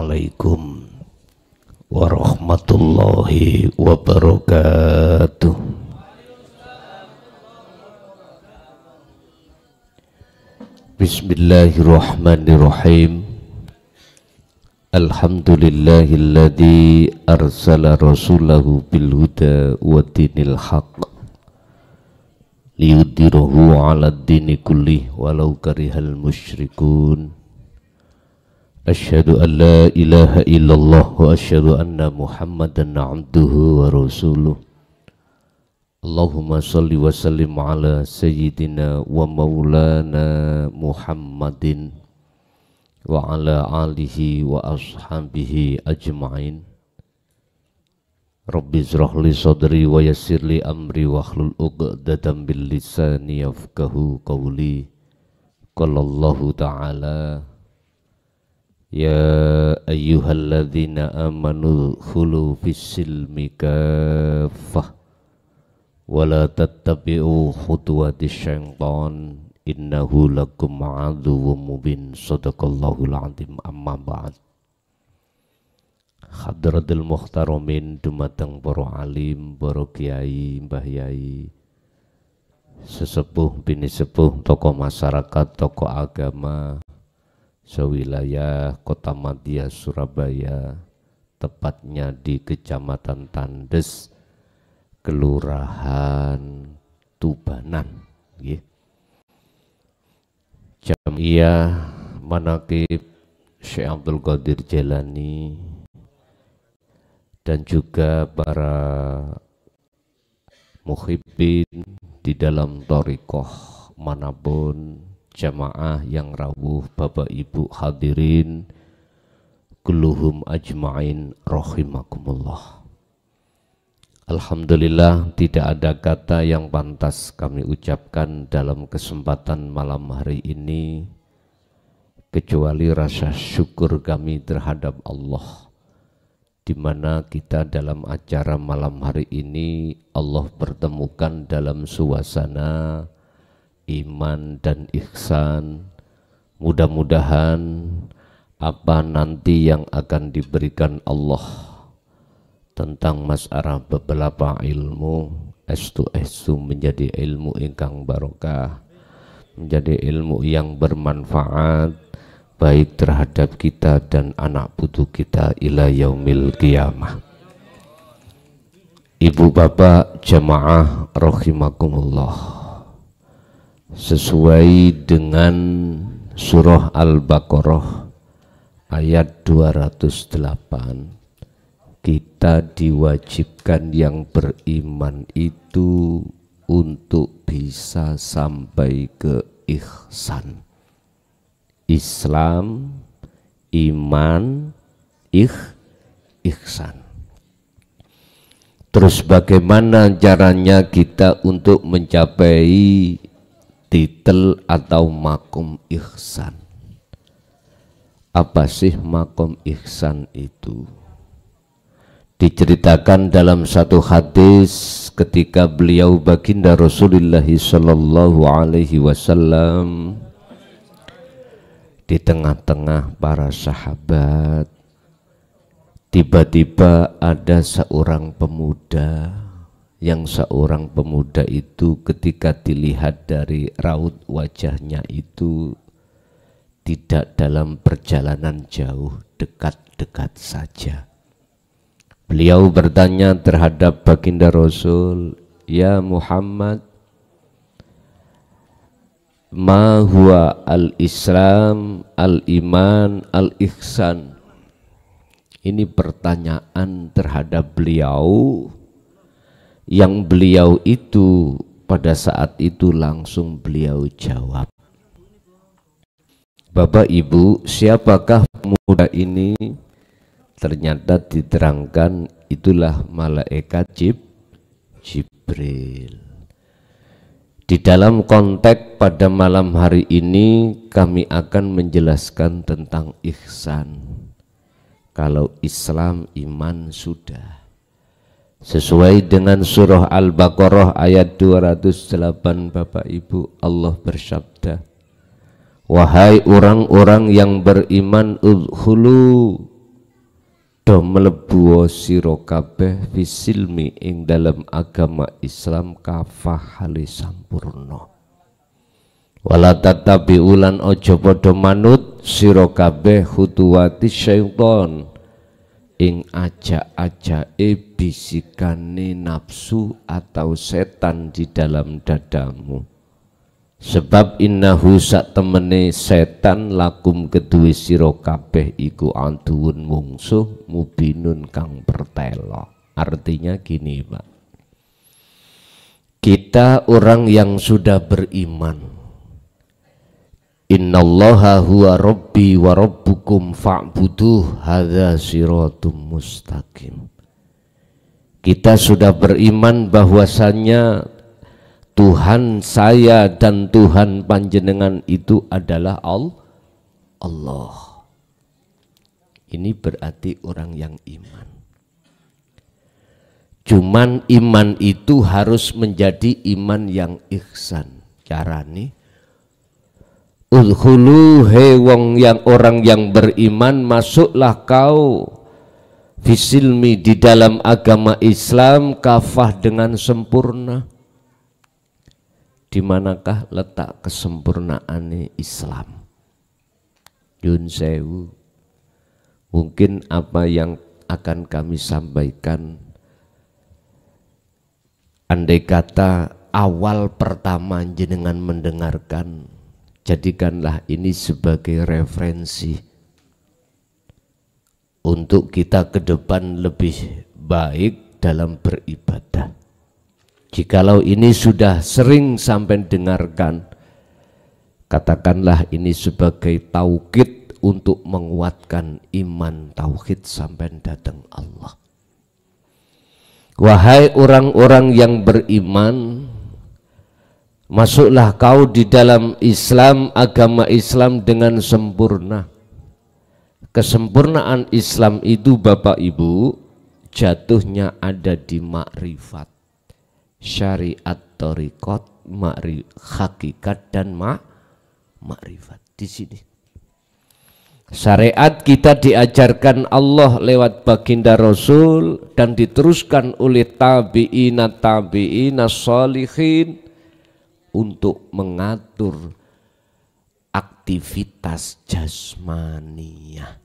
Assalamualaikum warahmatullahi wabarakatuh. Bismillahirrahmanirrahim. Alhamdulillahilladzi arsala rasulahu bil huda wa dinil haqq liyudhhirahu 'alad dini kullih walau karihal musyrikun. Asyhadu an la ilaha illallah wa asyhadu anna Muhammadan 'abduhu wa rasuluh. Allahumma shalli wa sallim ala sayyidina wa maulana Muhammadin wa ala alihi wa ashabihi ajma'in. Rabbi shrah li sadri wa yassir li amri wa hlul 'uqdatam bil lisani yafqahu qawli. Qala Allahu ta'ala ya ayyuhalladzina amanu khulu fis-silmi kaffah wa la tattabi'u khutuwatis syaitan innahu lakum aduwwum mubin. Shadaqallahul azim. Amma ba'd. Hadratul muhtaramin dumateng para alim, para kiai, mbah yai, sesepuh bini sepuh, tokoh masyarakat, tokoh agama sewilayah Kota Madya Surabaya, tepatnya di Kecamatan Tandes, Kelurahan Tubanan, Jamiah Manaqib Syekh Abdul Qadir Jailani, dan juga para muhibbin di dalam thariqah manapun, jamaah yang rawuh, bapak ibu hadirin kulluhum ajma'in rahimakumullah. Alhamdulillah, tidak ada kata yang pantas kami ucapkan dalam kesempatan malam hari ini kecuali rasa syukur kami terhadap Allah, di mana kita dalam acara malam hari ini Allah pertemukan dalam suasana iman dan ihsan. Mudah-mudahan apa nanti yang akan diberikan Allah tentang masalah beberapa ilmu estu menjadi ilmu ingkang barokah, menjadi ilmu yang bermanfaat baik terhadap kita dan anak putu kita ila yaumil qiyamah. Ibu bapak jamaah rahimakumullah, sesuai dengan surah Al-Baqarah ayat 208, kita diwajibkan yang beriman itu untuk bisa sampai ke ihsan. Islam, iman, ihsan. Terus bagaimana caranya kita untuk mencapai titel atau makom ihsan? Apa sih makom ihsan itu? Diceritakan dalam satu hadis ketika beliau baginda Rasulullah sallallahu alaihi wasallam di tengah-tengah para sahabat, tiba-tiba ada seorang pemuda, yang seorang pemuda itu ketika dilihat dari raut wajahnya itu tidak dalam perjalanan jauh, dekat-dekat saja. Beliau bertanya terhadap baginda Rasul, ya Muhammad, ma huwa al-Islam, al-iman, al-ihsan. Ini pertanyaan terhadap beliau, yang beliau itu pada saat itu langsung beliau jawab. Bapak Ibu, siapakah pemuda ini? Ternyata diterangkan itulah malaikat Jibril. Di dalam konteks pada malam hari ini kami akan menjelaskan tentang ihsan. Kalau Islam, iman sudah sesuai dengan surah Al-Baqarah ayat 208. Bapak Ibu, Allah bersabda, wahai orang-orang yang beriman, udkhulu padha mlebu sira kabeh fisilmi ing dalam agama Islam kafah hale sampurna. Wala tatabiulan aja padha manut sira kabeh khutuwati syaiton ing ajak-ajake bisikane nafsu atau setan di dalam dadamu. Sebab innahu sak temene setan lakum kedue sira kabeh iku aduun mungsuh mubinun kang pertelo. Artinya gini, Pak. Kita orang yang sudah beriman, innallaha huwa rabbi wa rabbukum fa'buduh hadza siratum mustaqim. Kita sudah beriman bahwasanya Tuhan saya dan Tuhan panjenengan itu adalah Allah. Ini berarti orang yang iman. Cuman iman itu harus menjadi iman yang ihsan. Carane udkhulu he wong yang orang yang beriman, masuklah kau fisilmi di dalam agama Islam kafah dengan sempurna. Di manakah letak kesempurnaan Islam? Yun sewu, mungkin apa yang akan kami sampaikan, andai kata awal pertama jenengan mendengarkan, jadikanlah ini sebagai referensi untuk kita ke depan lebih baik dalam beribadah. Jikalau ini sudah sering sampai dengarkan, katakanlah ini sebagai taukid untuk menguatkan iman tauhid sampai datang Allah. Wahai orang-orang yang beriman, masuklah kau di dalam Islam, agama Islam dengan sempurna. Kesempurnaan Islam itu Bapak Ibu jatuhnya ada di makrifat, syariat, thariqat, hakikat dan makrifat. Di sini syariat kita diajarkan Allah lewat baginda Rasul dan diteruskan oleh tabi'ina sholihin untuk mengatur aktivitas jasmaniah.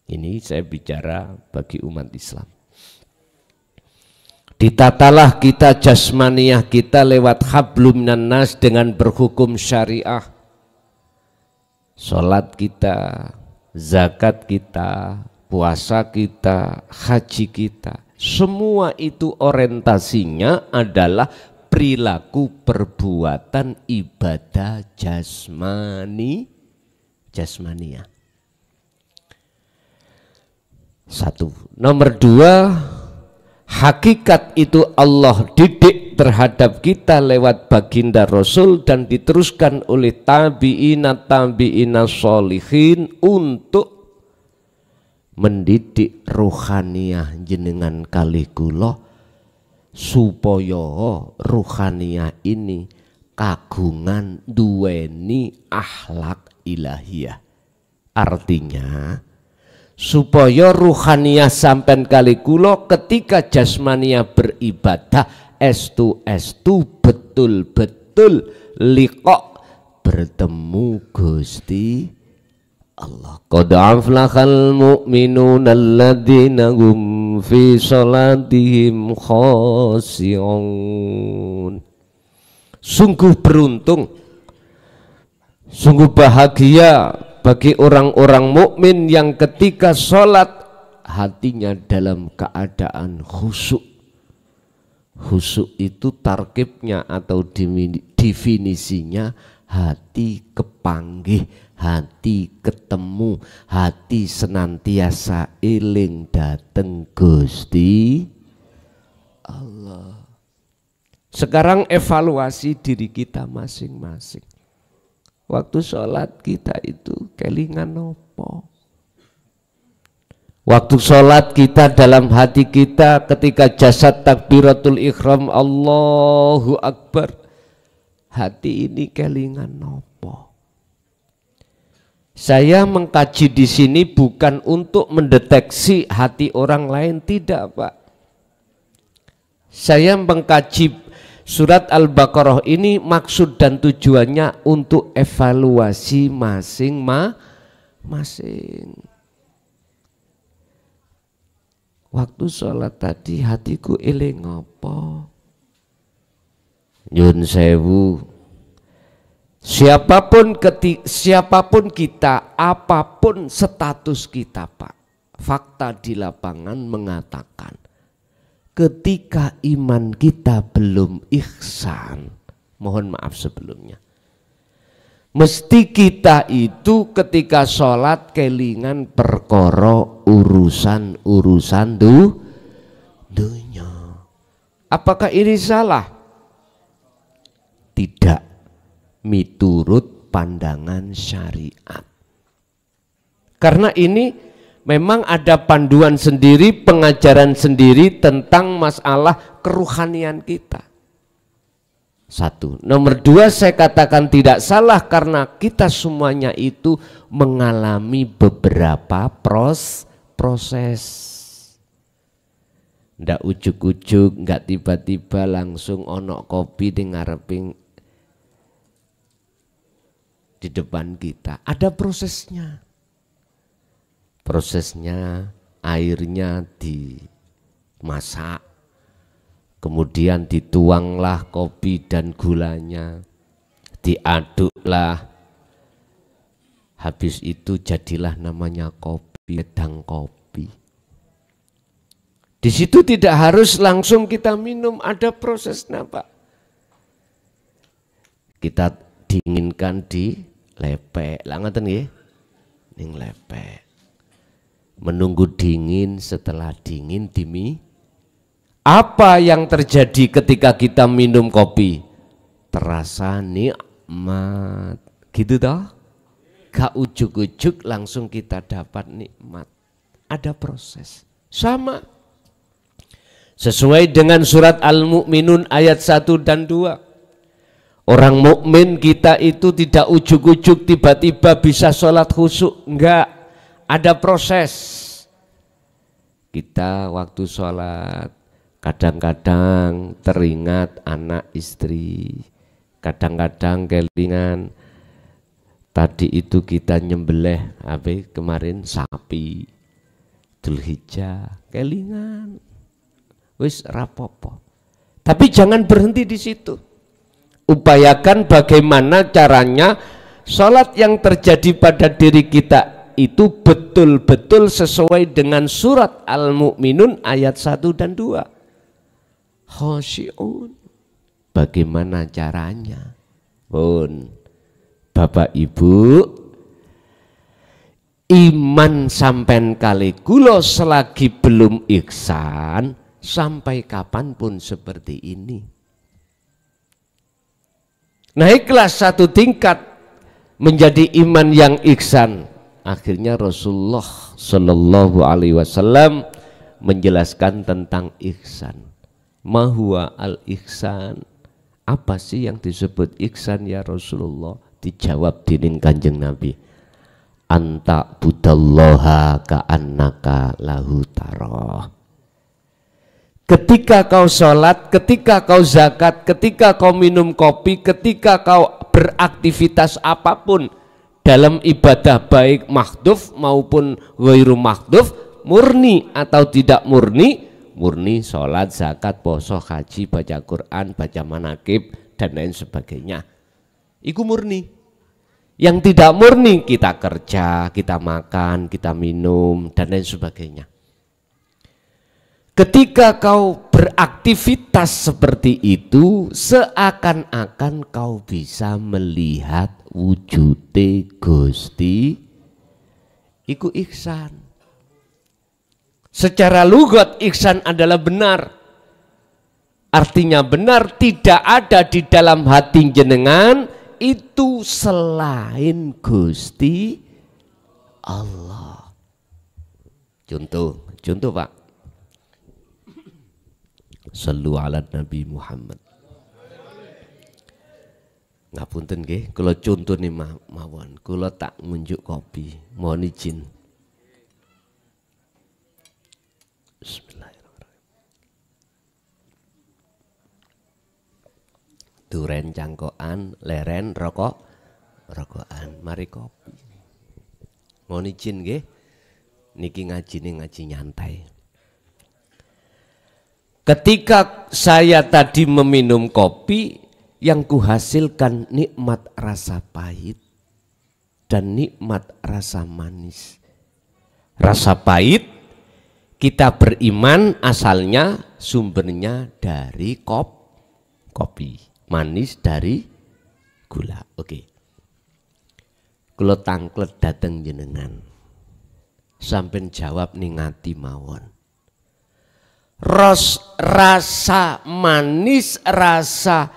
Ini saya bicara bagi umat Islam. Ditatalah kita jasmaniah kita lewat hablum minan nas dengan berhukum syariah. Salat kita, zakat kita, puasa kita, haji kita, semua itu orientasinya adalah perilaku perbuatan ibadah jasmaniah. Satu. Nomor dua, hakikat itu Allah didik terhadap kita lewat baginda Rasul dan diteruskan oleh tabi'ina sholihin untuk mendidik rohaniah jenengan kali kula supaya rohaniah ini kagungan duweni akhlak ilahiyah. Artinya supaya ruhaniyah sampai kali kulo ketika jasmania beribadah estu betul-betul liqa bertemu Gusti Allah. Qad aflahal mu'minuna alladzina hum fi salatihim khashi'un. Sungguh beruntung, sungguh bahagia bagi orang-orang mukmin yang ketika sholat hatinya dalam keadaan khusyuk. Khusyuk itu tarkibnya atau definisinya hati kepanggih, hati ketemu, hati senantiasa eling dateng Gusti Allah. Sekarang evaluasi diri kita masing-masing. Waktu sholat kita itu kelingan nopo? Waktu sholat kita dalam hati kita ketika jasad takbiratul ihram Allahu Akbar, hati ini kelingan nopo? Saya mengkaji di sini bukan untuk mendeteksi hati orang lain, tidak Pak. Saya mengkaji surat Al-Baqarah ini maksud dan tujuannya untuk evaluasi masing-masing. Waktu sholat tadi hatiku eling apa? Nyun sewu. Siapapun kita, apapun status kita Pak, fakta di lapangan mengatakan ketika iman kita belum ihsan, mohon maaf sebelumnya, mesti kita itu ketika sholat kelingan perkara urusan dunia. Apakah ini salah? Tidak, miturut pandangan syariat. Karena ini memang ada panduan sendiri, pengajaran sendiri tentang masalah keruhanian kita. Satu. Nomor dua, saya katakan tidak salah karena kita semuanya itu mengalami beberapa proses. Ndak ujuk-ujuk, nggak tiba-tiba langsung onok kopi di ngareping di depan kita. Ada prosesnya. Prosesnya airnya dimasak, kemudian dituanglah kopi dan gulanya, diaduklah, habis itu jadilah namanya kopi, wedang kopi. Di situ tidak harus langsung kita minum, ada prosesnya Pak. Kita dinginkan di lepek, lah ngoten nggih, ning lepek. Menunggu dingin, setelah dingin apa yang terjadi ketika kita minum kopi? Terasa nikmat, gitu toh? Gak ujuk-ujuk langsung kita dapat nikmat. Ada proses. Sama. Sesuai dengan surat Al-Mu'minun ayat 1 dan 2. Orang mukmin kita itu tidak ujuk-ujuk tiba-tiba bisa sholat khusyuk, enggak. Ada proses. Kita waktu sholat kadang-kadang teringat anak istri, kadang-kadang kelingan tadi itu kita nyembelih kemarin sapi Dzulhijjah, kelingan wis rapopo. Tapi jangan berhenti di situ. Upayakan bagaimana caranya sholat yang terjadi pada diri kita itu betul-betul sesuai dengan surat Al-Mu'minun ayat 1 dan 2. Khosyi'un. Bagaimana caranya? Pun Bapak Ibu, iman sampai kali kula selagi belum ihsan, sampai kapanpun seperti ini. Naiklah satu tingkat menjadi iman yang ihsan. Akhirnya Rasulullah Shallallahu Alaihi Wasallam menjelaskan tentang ihsan. Ma huwa al-ihsan? Apa sih yang disebut ihsan ya Rasulullah? Dijawab dening Kanjeng Nabi. Anta budallaha ka'annaka lahu tarah. Ketika kau sholat, ketika kau zakat, ketika kau minum kopi, ketika kau beraktivitas apapun dalam ibadah baik mahdhuf maupun ghairu mahdhuf, murni atau tidak murni, murni sholat, zakat, poso, haji, baca Quran, baca manakib dan lain sebagainya. Iku murni. Yang tidak murni kita kerja, kita makan, kita minum dan lain sebagainya. Ketika kau beraktivitas seperti itu, seakan-akan kau bisa melihat wujude Gusti, iku ihsan. Secara lugat ihsan adalah benar. Artinya benar, tidak ada di dalam hati jenengan itu selain Gusti Allah. Contoh Pak. Sallu ala Nabi Muhammad. Ngapunten nggih, kula contone mawon. Kula tak ngunjuk kopi. Mohon izin. Bismillahirrahmanirrahim. Duren cangkokan, leren rokokan. Mari kopi. Mohon izin nggih. Niki ngaji nyantai. Ketika saya tadi meminum kopi, yang kuhasilkan nikmat rasa pahit dan nikmat rasa manis. Rasa pahit kita beriman asalnya sumbernya dari kopi, manis dari gula. Oke. Kula tangklet dateng jenengan. Sampeyan jawab ning ati mawon. Rasa manis, rasa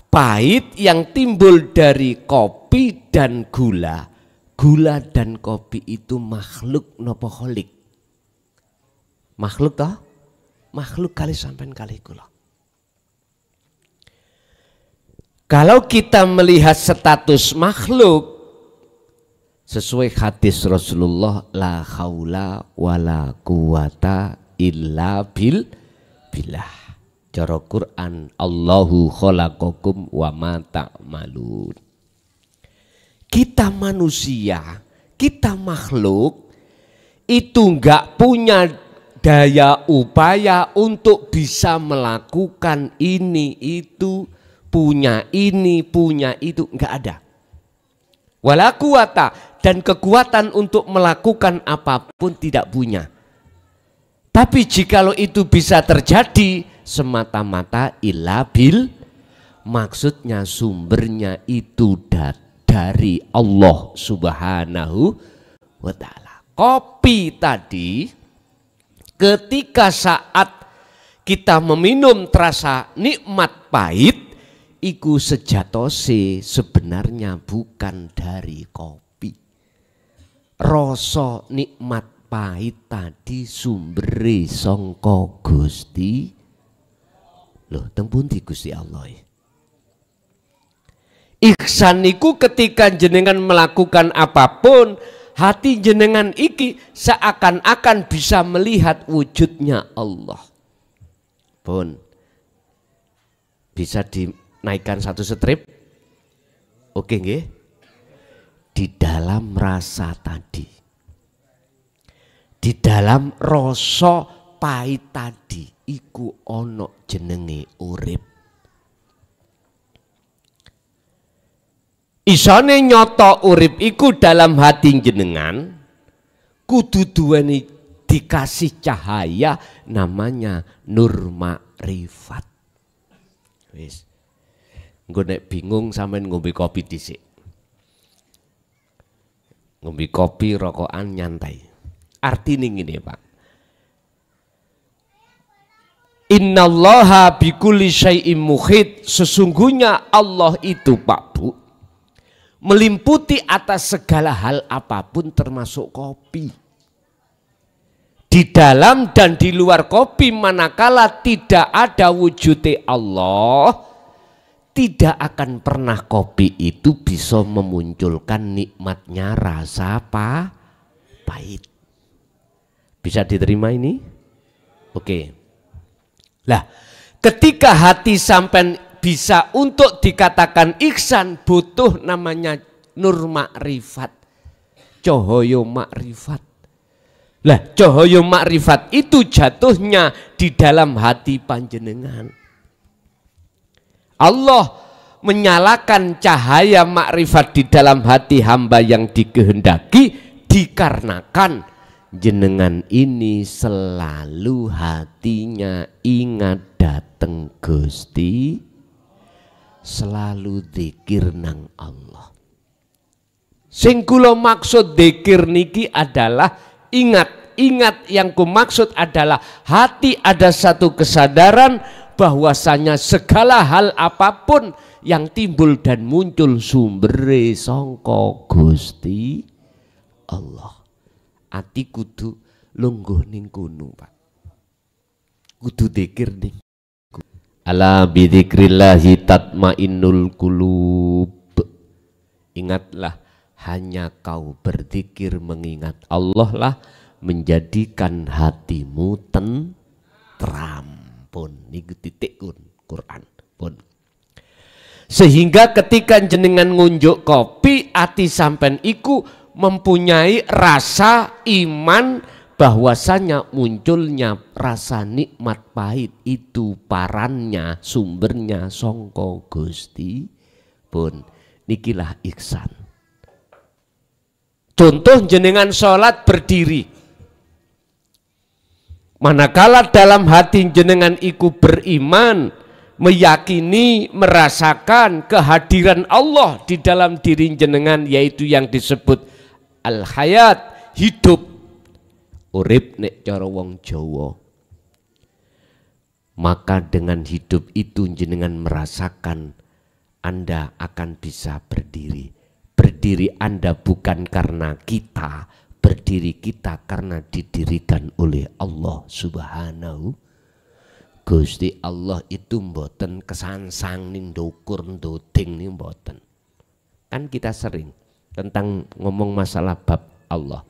pahit yang timbul dari kopi dan gula. Gula dan kopi itu makhluk nopo kholik? Makhluk toh? Makhluk kali sampean kali kula. Kalau kita melihat status makhluk sesuai hadis Rasulullah, la haula wala quwata illa billah. Cara Quran, Allahu khalaqakum wa ma ta'malun. Kita manusia, kita makhluk itu enggak punya daya upaya untuk bisa melakukan ini itu, punya ini, punya itu, enggak ada. Wala quwata, dan kekuatan untuk melakukan apapun tidak punya. Tapi jikalau itu bisa terjadi semata-mata illa bil, maksudnya sumbernya itu dari Allah Subhanahu wa ta'ala. Kopi tadi ketika saat kita meminum terasa nikmat pahit, iku sejatose sebenarnya bukan dari kopi. Rasa nikmat pahit tadi sumbere sangka Gusti. Loh, teng pundi Gusti Allah. Ihsan niku ketika jenengan melakukan apapun, hati jenengan iki seakan-akan bisa melihat wujudnya Allah. Pun bisa dinaikkan satu strip? Oke nggih? Di dalam rasa tadi, di dalam rasa pahit tadi, iku ono jenenge urip. Isane nyoto urip iku dalam hati jenengan kudu duweni dikasih cahaya namanya nur makrifat. Wis. Engko nek bingung sampean ngombe kopi dhisik. Ngombe kopi rokokan nyantai. Artine ngene, Pak. Innallaha bikulli syai'im muhit. Sesungguhnya Allah itu, Pak Bu, melimputi atas segala hal apapun termasuk kopi. Di dalam dan di luar kopi, manakala tidak ada wujudnya Allah, tidak akan pernah kopi itu bisa memunculkan nikmatnya rasa pahit. Bisa diterima ini? Oke. Lah, ketika hati sampai bisa untuk dikatakan ihsan, butuh namanya nur makrifat, cahaya makrifat. Lah, cahaya makrifat itu jatuhnya di dalam hati panjenengan. Allah menyalakan cahaya makrifat di dalam hati hamba yang dikehendaki dikarenakan jenengan ini selalu hatinya ingat dateng Gusti, selalu dzikir nang Allah. Sing kula maksud dzikir niki adalah ingat yang ku maksud adalah hati ada satu kesadaran bahwasanya segala hal apapun yang timbul dan muncul sumbere sangka Gusti Allah. Ati kudu lungguh ning kono, Pak. Kudu dzikir ning. Ala bidzikrillahi tatmainnul qulub. Ingatlah, hanya kau berzikir mengingat Allah lah menjadikan hatimu tentram. Pun niku titik Quran pun. Sehingga ketika jenengan ngunjuk kopi, ati sampen iku mempunyai rasa iman bahwasanya munculnya rasa nikmat pahit itu parannya, sumbernya songko Gusti pun. Nikilah ihsan. Contoh jenengan sholat berdiri, manakala dalam hati jenengan iku beriman, meyakini, merasakan kehadiran Allah di dalam diri jenengan, yaitu yang disebut al-hayat, hidup, urip nek cara wong Jawa. Maka dengan hidup itu jenengan merasakan Anda akan bisa berdiri. Berdiri Anda bukan karena kita, berdiri kita karena didirikan oleh Allah Subhanahu. Gusti Allah itu mboten kesansang ning ndukur nduding ning mboten. Kan kita sering tentang ngomong masalah bab Allah.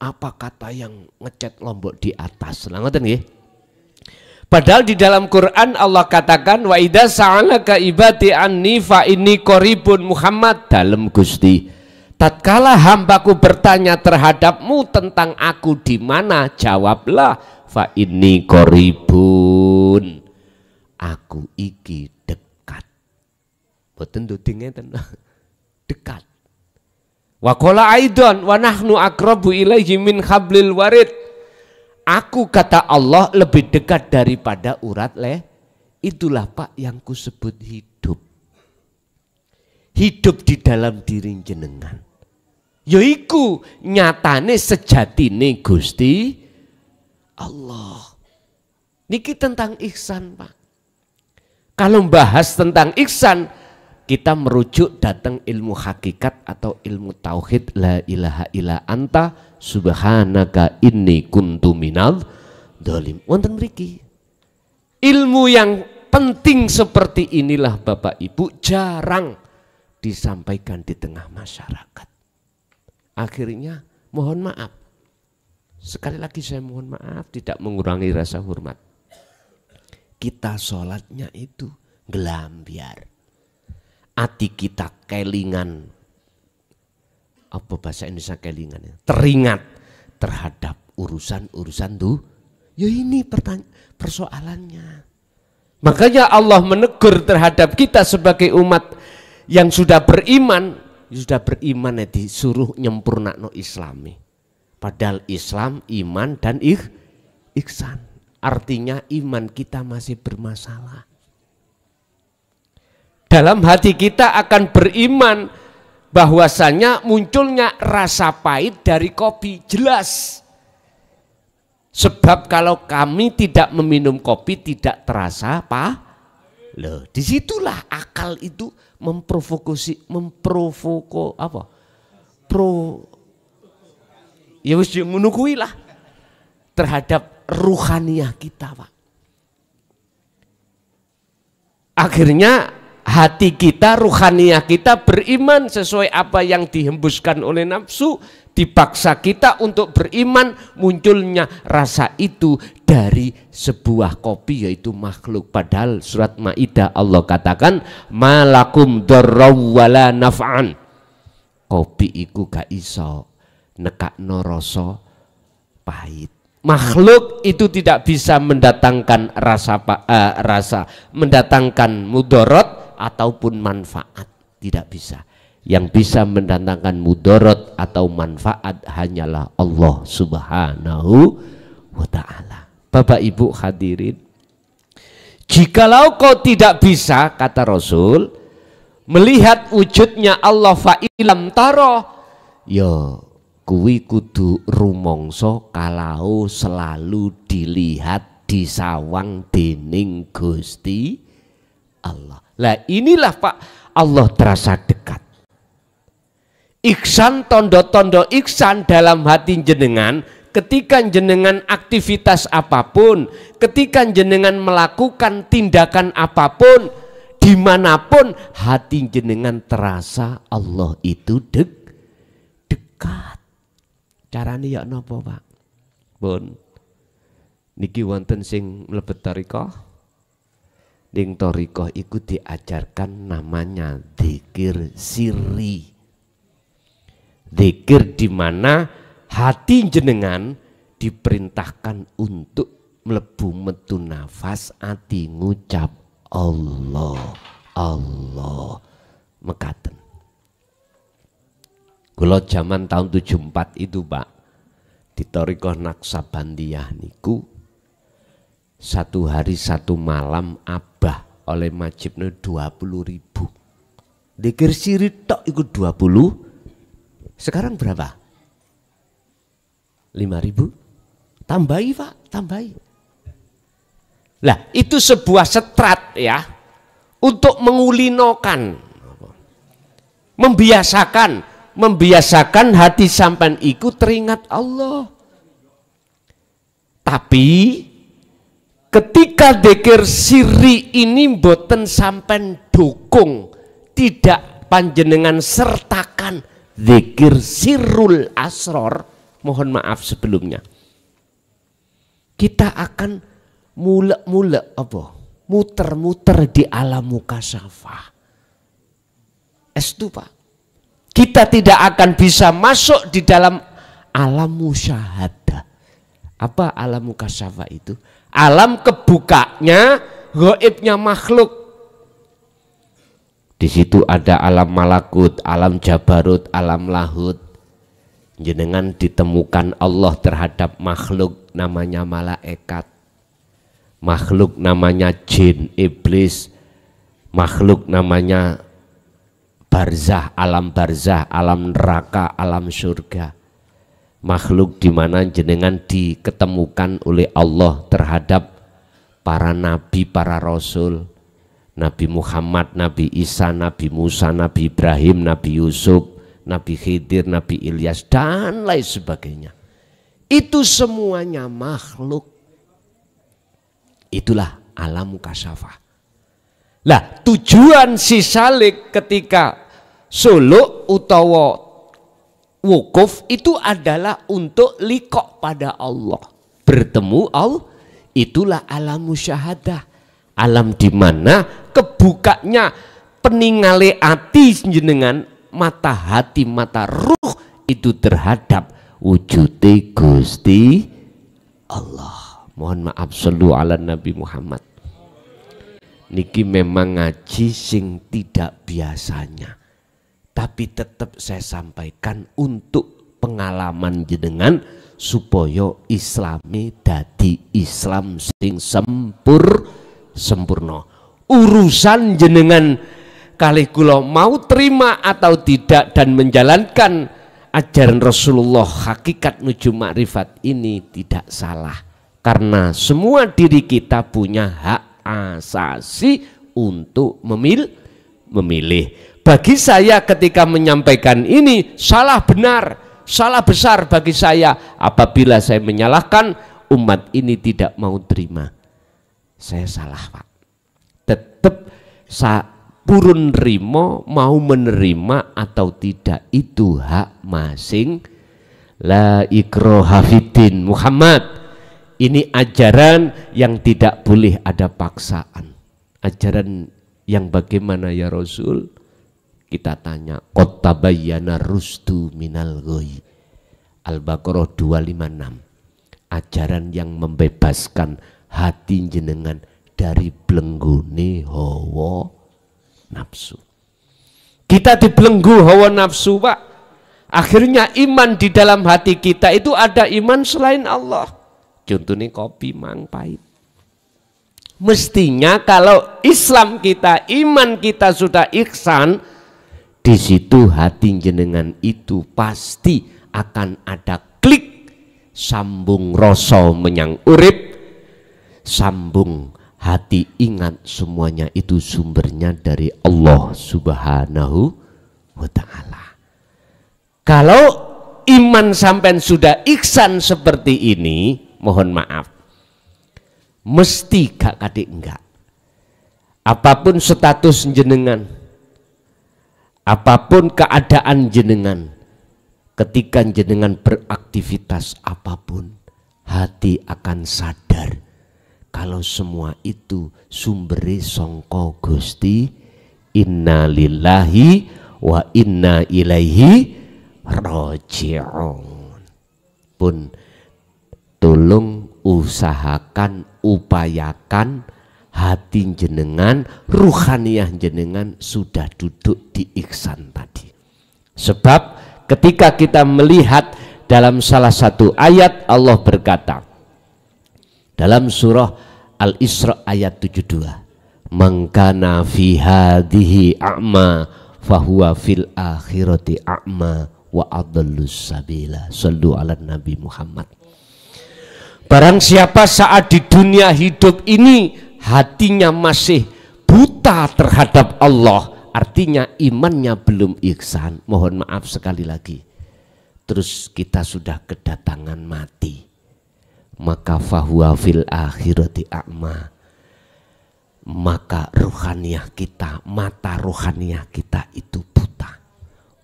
Apa kata yang ngecat lombok di atas? Lah ngoten nggih. Padahal di dalam Quran Allah katakan wa idza sa'alaka ibadi anni fa inni qaribun. Muhammad dalem Gusti. Tatkala hambaku bertanya terhadapmu tentang aku di mana, jawablah fa inni qaribun. Aku iki dekat. Boten nduding ngeten. Dekat. Wa qala aidan wa nahnu aqrabu ilaihi min hablil warid. Aku kata Allah lebih dekat daripada urat leh. Itulah Pak yang kusebut hidup. Hidup di dalam diri jenengan. Yaiku nyatane sejatine Gusti Allah. Niki tentang ihsan Pak. Kalau bahas tentang ihsan, kita merujuk datang ilmu hakikat atau ilmu tauhid, la ilaha illa anta subhanaka inni kuntu minadz dzalimin. Wonten mriki. Ilmu yang penting seperti inilah Bapak Ibu jarang disampaikan di tengah masyarakat. Akhirnya mohon maaf. Sekali lagi saya mohon maaf, tidak mengurangi rasa hormat. Kita sholatnya itu gelambiar. Hati kita kelingan, apa bahasa Indonesia kelingan ya? Teringat terhadap urusan-urusan tuh. Ya ini persoalannya. Makanya Allah menegur terhadap kita sebagai umat yang sudah beriman ya disuruh nyempurnakno Islami. Padahal Islam, iman dan ihsan. Artinya iman kita masih bermasalah. Dalam hati kita akan beriman bahwasanya munculnya rasa pahit dari kopi, jelas. Sebab kalau kami tidak meminum kopi tidak terasa loh, disitulah akal itu ya wis ngono kuwi lah terhadap ruhaniyah kita, Pak. Akhirnya hati kita, ruhaniyah kita beriman sesuai apa yang dihembuskan oleh nafsu, dipaksa kita untuk beriman, munculnya rasa itu dari sebuah kopi yaitu makhluk. Padahal surat Maidah Allah katakan malakum darraw wala naf'an. Kopi iku gak iso nekakno rasa pahit. Makhluk itu tidak bisa mendatangkan mendatangkan mudarat ataupun manfaat, tidak bisa. Yang bisa mendatangkan mudarat atau manfaat hanyalah Allah Subhanahu wa ta'ala. Bapak Ibu hadirin, jikalau kau tidak bisa, kata Rasul, melihat wujudnya Allah fa'ilam taro, ya kuwi kudu rumangsa kalau selalu dilihat disawang dening Gusti Allah. Lah inilah Pak, Allah terasa dekat. Ihsan, tondo-tondo ihsan dalam hati jenengan ketika jenengan aktivitas apapun, ketika jenengan melakukan tindakan apapun, dimanapun hati jenengan terasa Allah itu dekat. Carane ya napa, Pak? Pun niki wonten sing mlebet thariqah. Ning thariqah iku diajarkan namanya zikir sirri. Zikir di mana hati jenengan diperintahkan untuk mlebu metu nafas, ati ngucap Allah, Allah mekaten. Kula zaman tahun 74 itu, Pak, di thariqah Naksabandiyah niku 1 hari 1 malam abah oleh majibnya 20.000. Zikir sirri tok iku 20. Sekarang berapa? 5.000. Tambahi, Pak, tambahi. Lah, itu sebuah setrat ya untuk mengulinokan, membiasakan hati sampan iku teringat Allah. Tapi ketika zikir sirri ini mboten sampan dukung, tidak panjenengan sertakan zikir sirrul asror, mohon maaf sebelumnya, kita akan mulek-mulek apa? Muter-muter di alam mukasyafah. Estu, Pak. Kita tidak akan bisa masuk di dalam alam musyahadah. Apa alam mukasyafah itu? Alam kebukanya, gaibnya makhluk. Di situ ada alam malakut, alam jabarut, alam lahut. Jenengan ditemukan Allah terhadap makhluk namanya malaikat, makhluk namanya jin, iblis, makhluk namanya barzah, alam neraka, alam surga. Makhluk di mana jenengan diketemukan oleh Allah terhadap para nabi, para rasul, Nabi Muhammad, Nabi Isa, Nabi Musa, Nabi Ibrahim, Nabi Yusuf, Nabi Khidir, Nabi Ilyas, dan lain sebagainya. Itu semuanya makhluk. Itulah alam mukasyafah. Lah, tujuan si salik ketika suluk utawa wukuf itu adalah untuk liqo pada Allah, bertemu Allah. Itulah alam musyahadah, alam di mana kebukanya peningale ati jenengan, mata hati, mata ruh itu terhadap wujude Gusti Allah. Mohon maaf, shollu ala Nabi Muhammad. Niki memang ngaji sing tidak biasanya, tapi tetap saya sampaikan untuk pengalaman jenengan supaya Islami dadi Islam sing sempurna. Urusan jenengan kali kula mau terima atau tidak dan menjalankan ajaran Rasulullah hakikat menuju makrifat ini tidak salah, karena semua diri kita punya hak asasi untuk memilih. Bagi saya ketika menyampaikan ini salah benar, salah besar bagi saya apabila saya menyalahkan umat ini tidak mau terima. Saya salah, Pak. Tetap purun rimo mau menerima atau tidak itu hak masing. La ikraha fiddin. Muhammad, ini ajaran yang tidak boleh ada paksaan. Ajaran yang bagaimana ya Rasul? Kita tanya, qad tabayyana rusdu minal ghoi. Al-Baqarah 256. Ajaran yang membebaskan hati jenengan dari belenggune hawa nafsu. Kita dibelenggu hawa nafsu, Pak. Akhirnya iman di dalam hati kita itu ada iman selain Allah. Contohnya kopi mang pahit. Mestinya kalau Islam kita, iman kita sudah ihsan, di situ hati jenengan itu pasti akan ada klik, sambung rasa menyang urip, sambung hati ingat semuanya itu sumbernya dari Allah Subhanahu wa ta'ala. Kalau iman sampean sudah ihsan seperti ini, mohon maaf, mesti gak kadek enggak. Apapun status jenengan, apapun keadaan jenengan, ketika jenengan beraktivitas apapun, hati akan sadar kalau semua itu sumbere songko Gusti. Inna lillahi wa inna ilaihi raji'un. Pun tolong usahakan, upayakan hati jenengan, ruhaniyah jenengan sudah duduk di ihsan tadi. Sebab ketika kita melihat dalam salah satu ayat, Allah berkata dalam surah Al-Isra ayat 72, man kana fi hadhihi a'ma fahuwa fil akhirati a'ma wa adallus sabila. Sallu ala Nabi Muhammad. Barang siapa saat di dunia hidup ini hatinya masih buta terhadap Allah, artinya imannya belum ihsan. Mohon maaf sekali lagi, terus kita sudah kedatangan mati, maka fahuwa fil akhirati a'ma, maka ruhaniyah kita, mata ruhaniyah kita itu buta.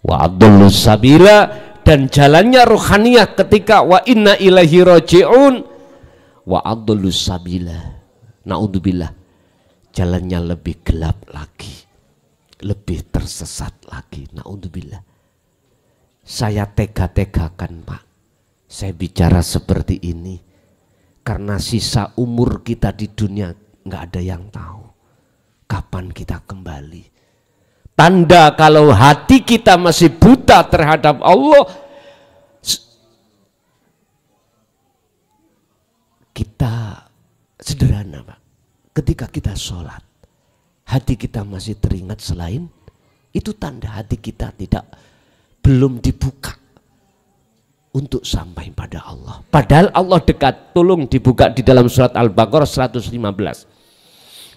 Wa adallus sabila, dan jalannya ruhaniyah ketika wa inna ilaihi raji'un, wa adallus sabila, naudzubillah, jalannya lebih gelap lagi, lebih tersesat lagi, naudzubillah. Saya tega-tegakan Pak, saya bicara seperti ini karena sisa umur kita di dunia nggak ada yang tahu kapan kita kembali. Tanda kalau hati kita masih buta terhadap Allah, kita sederhana Pak, ketika kita sholat hati kita masih teringat selain itu, tanda hati kita belum dibuka untuk sampai pada Allah. Padahal Allah dekat. Tolong dibuka di dalam surat Al-Baqarah 115.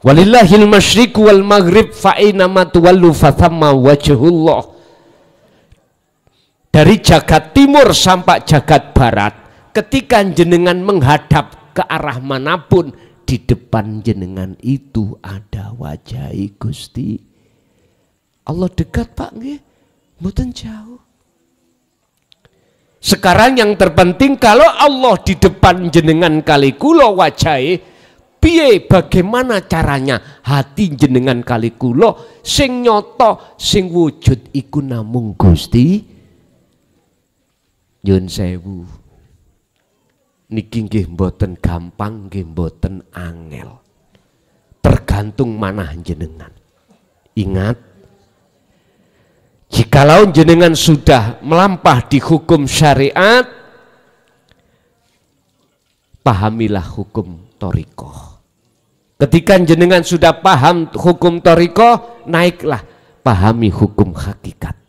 Walillahil masyriq wal maghrib fa aina tuwallu fathamma wajhullah. Dari jagat timur sampai jagat barat, ketika jenengan menghadap ke arah manapun, di depan jenengan itu ada wajah Gusti Allah. Dekat Pak nggih, mboten jauh. Sekarang yang terpenting kalau Allah di depan jenengan kali kula wajahe, piye bagaimana caranya hati jenengan kali kula sing nyoto sing wujud iku namung Gusti. Nyun sewu, niki nggih mboten gampang, nggih mboten angel, tergantung manah jenengan. Ingat, jikalau jenengan sudah melampah di hukum syariat, pahamilah hukum thariqah. Ketika jenengan sudah paham hukum thariqah, naiklah pahami hukum hakikat.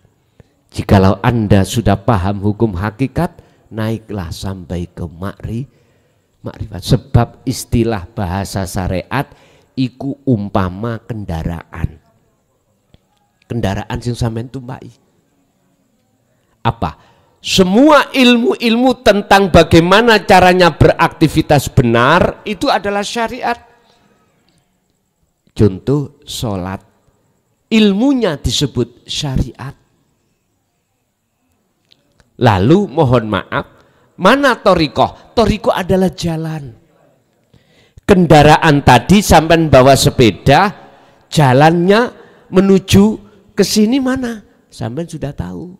Jikalau Anda sudah paham hukum hakikat, naiklah sampai ke makrifat. Sebab istilah bahasa syariat iku umpama kendaraan. Kendaraan sing sampean tumpaki. Apa? Semua ilmu-ilmu tentang bagaimana caranya beraktivitas benar itu adalah syariat. Contoh sholat, ilmunya disebut syariat. Lalu mohon maaf, mana thariqah? Thariqah adalah jalan. Kendaraan tadi sampean bawa sepeda, jalannya menuju ke sini mana? Sampean sudah tahu.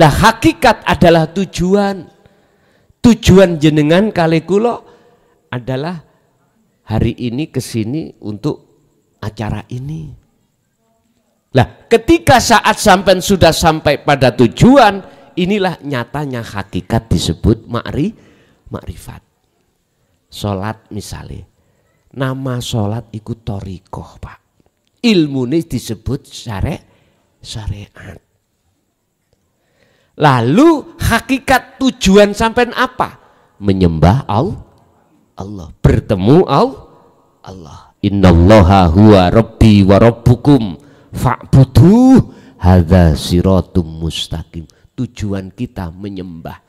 Lah hakikat adalah tujuan. Tujuan jenengan kali kula adalah hari ini ke sini untuk acara ini. Lah ketika saat sampean sudah sampai pada tujuan, inilah nyatanya hakikat disebut makrifat. Salat misalnya, nama salat iku thariqah Pak. Ilmu ini disebut syariat. Lalu hakikat tujuan sampean apa? Menyembah Allah, bertemu Allah. Innallaha huwa rabbi wa rabbukum fa'buduh hadza siratum mustaqim. tujuan kita menyembah.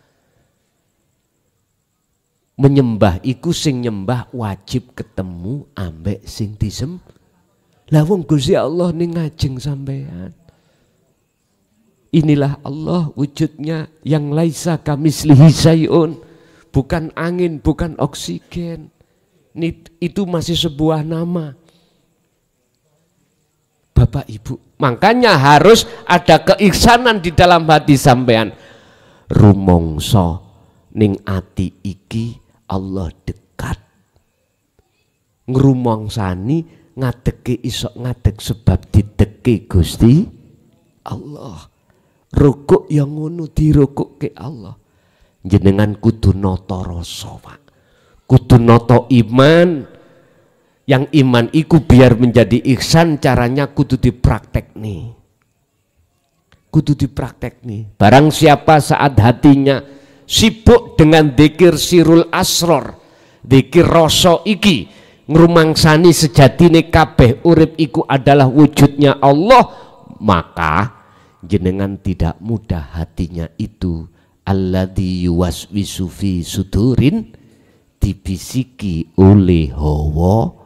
Menyembah iku sing nyembah wajib ketemu ambek sing disembah. Lah wong Gusti Allah ning ngajeng sampean. Inilah Allah wujudnya yang laisa kamislihi syai'un. Bukan angin, bukan oksigen. Itu masih sebuah nama. Bapak Ibu, makanya harus ada keiksanan di dalam hati sampean. Rumongso ning ati iki Allah dekat. Ngrumongsani ngadeke iso ngadek sebab dideke Gusti Allah. Rukuk yang ngono dirukuk ke Allah. Jenengan kudu nata rasa, Pak. Kudu nata iman. Yang iman iku biar menjadi ihsan caranya kudu dipraktek nih. Kudu dipraktek nih. Barang siapa saat hatinya sibuk dengan dzikir sirul asror, dzikir rasa iki, ngrumangsani sejatine kabeh urip iku adalah wujudnya Allah, maka jenengan tidak mudah hatinya itu alladzi yuwaswisu fi sudurin dibisiki oleh hawa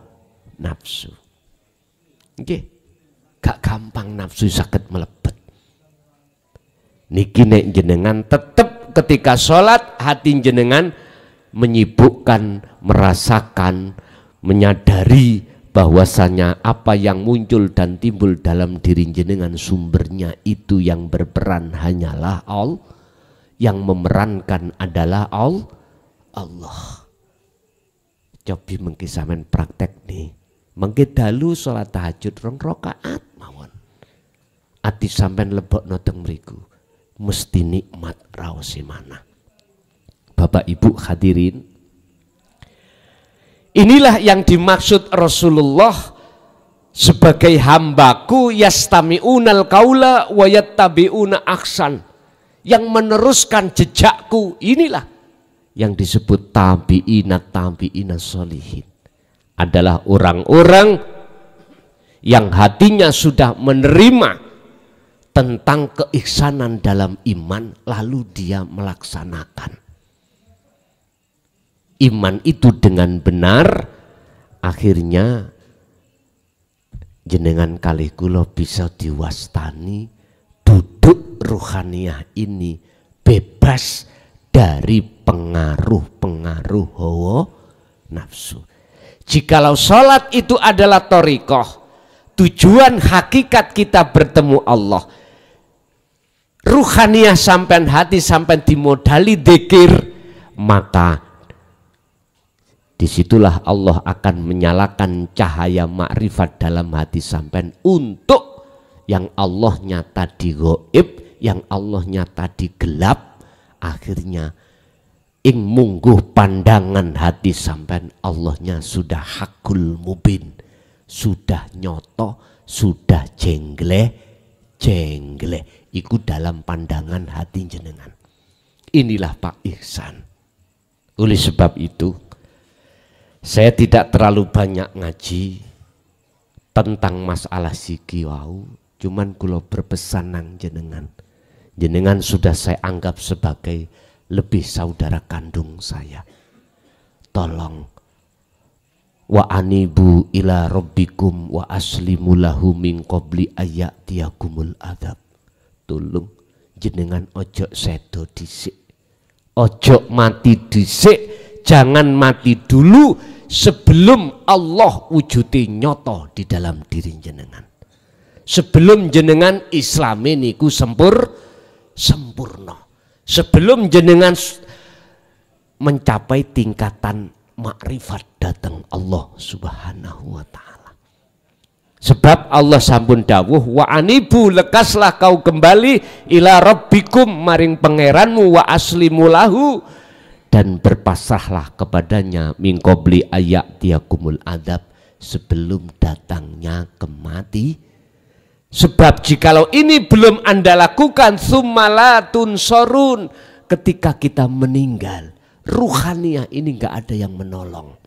nafsu. Nggih, gak gampang nafsu saged mlebet. Niki nek jenengan tetep ketika sholat hati jenengan menyibukkan, merasakan, menyadari bahwasanya apa yang muncul dan timbul dalam diri jenengan sumbernya itu yang berperan hanyalah Allah, yang memerankan adalah Allah. Cobi mengki sampean praktek nih, mengki dalu sholat tahajud 2 rakaat mawon. Ati sampean lebokno teng mriku, mesti nikmat raos mana. Bapak Ibu hadirin, inilah yang dimaksud Rasulullah sebagai hambaku yastami'unal qaula wa yattabi'una ahsan, yang meneruskan jejakku. Inilah yang disebut tabi'ina sholihin, adalah orang-orang yang hatinya sudah menerima tentang keihsanan dalam iman lalu dia melaksanakan iman itu dengan benar. Akhirnya jenengan kalih kula bisa diwastani duduk ruhaniyah ini bebas dari pengaruh-pengaruh hawa nafsu. Jikalau sholat itu adalah thariqah, tujuan hakikat kita bertemu Allah, ruhaniyah sampean hati sampean dimodali dzikir, maka disitulah Allah akan menyalakan cahaya makrifat dalam hati sampean untuk yang Allah nyata di gaib, yang Allah nyata di gelap. Akhirnya ing mungguh pandangan hati sampean Allahnya sudah hakul mubin, sudah nyoto, sudah jengle iku dalam pandangan hati jenengan. Inilah Pak Ihsan. Oleh sebab itu saya tidak terlalu banyak ngaji tentang masalah siki wau, cuman kula berpesan nang jenengan. Jenengan sudah saya anggap sebagai lebih saudara kandung saya. Tolong wa anibu ila rabbikum wa aslimu lahu min qabli ayatiyakumul adzab. Tolong jenengan ojo sedo dhisik, ojo mati dhisik, jangan mati dulu sebelum Allah wujudi nyoto di dalam diri jenengan. Sebelum jenengan Islami niku sempurna. Sebelum jenengan mencapai tingkatan makrifat datang Allah Subhanahu wa ta'ala. Sebab Allah sampun dawuh wa anibu, lekaslah kau kembali ila rabbikum maring pangeranmu wa aslimu lahu, dan berpasrahlah kepadanya min qabli ayatiyakumul adzab, sebelum datangnya kematian. Sebab jikalau ini belum Anda lakukan, summalatun sorun, ketika kita meninggal, ruhaniyah ini gak ada yang menolong,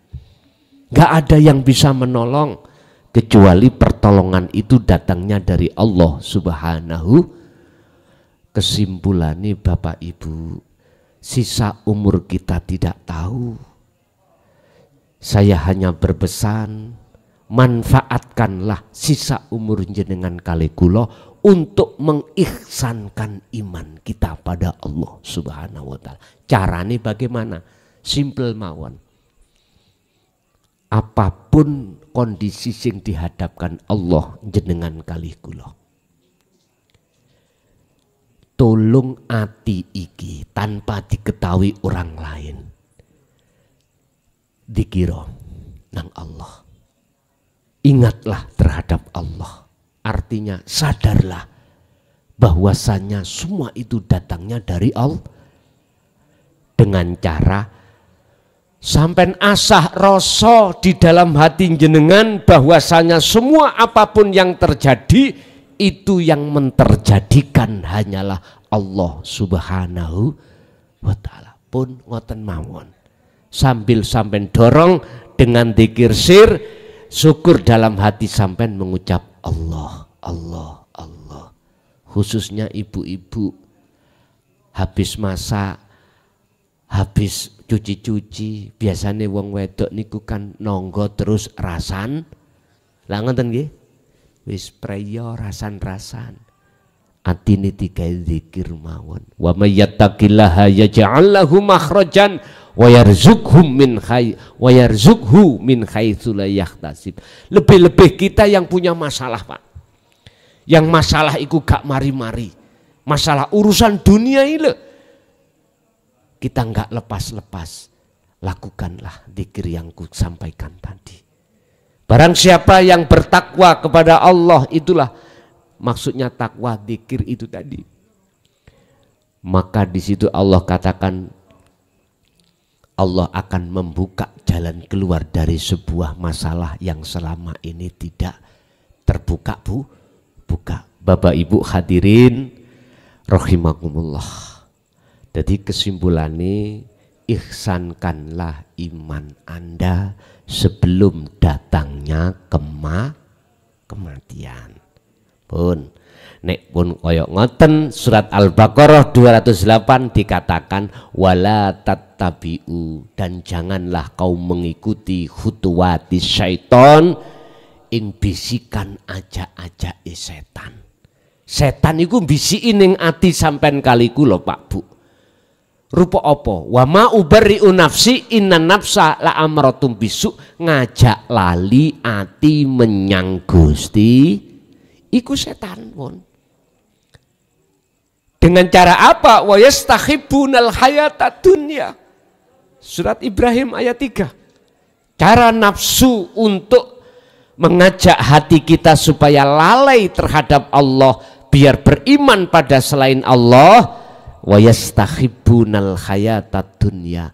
gak ada yang bisa menolong, kecuali pertolongan itu datangnya dari Allah Subhanahu Kesimpulannya Bapak Ibu, sisa umur kita tidak tahu. Saya hanya berpesan, manfaatkanlah sisa umur jenengan kali kula untuk mengihsankan iman kita pada Allah Subhanahu wa taala. Carane bagaimana? Simple mawon. Apapun kondisi sing dihadapkan Allah jenengan kali kula, tolong ati iki tanpa diketahui orang lain dikira nang Allah. Ingatlah terhadap Allah. Artinya sadarlah bahwasanya semua itu datangnya dari Allah. Dengan cara sampai asah rasa di dalam hati jenengan bahwasanya semua apapun yang terjadi itu yang menterjadikan hanyalah Allah Subhanahu wa taala. Pun ngoten mawon. Sambil sampean dorong dengan dzikir sir, syukur dalam hati sampean mengucap Allah, Allah, Allah. Khususnya ibu-ibu habis masak, habis cuci-cuci, biasanya wong wedok niku kan nonggo terus rasan. Lah ngoten nggih? Wis preyo rasan-rasan. Atine digawe zikir mawon. Wa may yattaqillaha yaj'al lahu makhrajan wa yarzuqhu min haitsu la yahtasib. Lebih-lebih kita yang punya masalah, Pak. Yang masalah iku gak mari-mari. Masalah urusan dunia ini kita enggak lepas-lepas. Lakukanlah zikir yang ku sampaikan tadi. Barang siapa yang bertakwa kepada Allah, itulah maksudnya takwa zikir itu tadi. Maka di situ Allah katakan Allah akan membuka jalan keluar dari sebuah masalah yang selama ini tidak terbuka, buka. Bapak Ibu hadirin rahimakumullah. Jadi kesimpulannya, ihsankanlah iman Anda sebelum datangnya kematian. Pun nek pun koyok ngoten, surat Al-Baqarah 208 dikatakan wala tattabi'u, dan janganlah kau mengikuti khutuwati syaiton ing bisikan ajak-ajak setan. Setan iku bisikin ning ati sampean kali kula Pak Bu. Rupa apa? Wa ma ubarri'u nafsi inna nafsa la amratum bisu, ngajak lali ati menyang Gusti iku setan pun. Dengan cara apa? Wa yastahibbunal hayata dunya. Surat Ibrahim ayat 3. Cara nafsu untuk mengajak hati kita supaya lalai terhadap Allah, biar beriman pada selain Allah. Wa yastahibbunal hayatad dunya,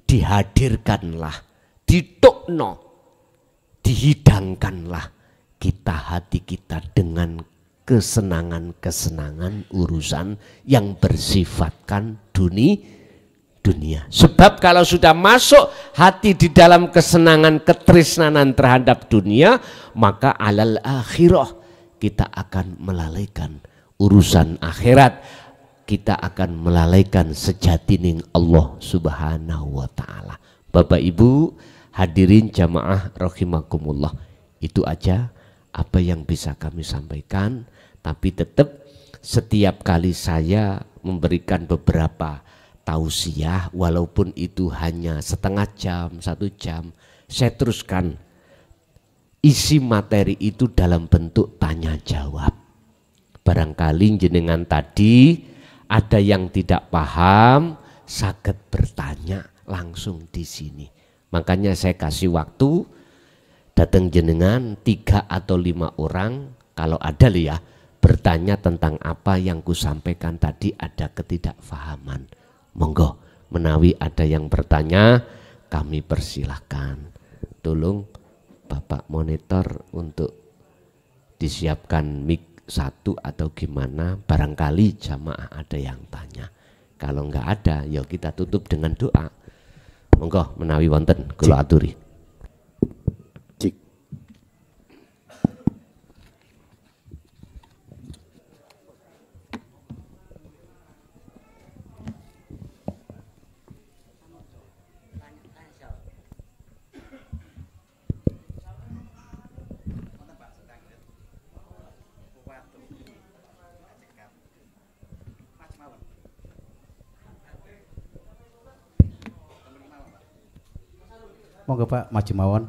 dihadirkanlah, ditukno, dihidangkanlah kita hati kita dengan kesenangan-kesenangan urusan yang bersifatkan dunia. Sebab kalau sudah masuk hati di dalam kesenangan ketresnanan terhadap dunia, maka alal akhirah kita akan melalaikan urusan akhirat. Kita akan melalaikan sejatining Allah Subhanahu wa taala. Bapak Ibu hadirin jamaah rahimakumullah, itu aja apa yang bisa kami sampaikan. Tapi tetap setiap kali saya memberikan beberapa tausiah, walaupun itu hanya setengah jam, 1 jam, saya teruskan isi materi itu dalam bentuk tanya jawab. Barangkali jenengan tadi ada yang tidak paham, saged bertanya langsung di sini. Makanya saya kasih waktu datang jenengan 3 atau 5 orang, kalau ada ya, bertanya tentang apa yang ku sampaikan tadi, ada ketidakfahaman. Monggo, menawi ada yang bertanya, kami persilahkan. Tolong Bapak monitor untuk disiapkan mic 1 atau gimana, barangkali jamaah ada yang tanya. Kalau enggak ada, ya kita tutup dengan doa. Monggo menawi wonten kula aturi. Monggo Pak, maju mawon.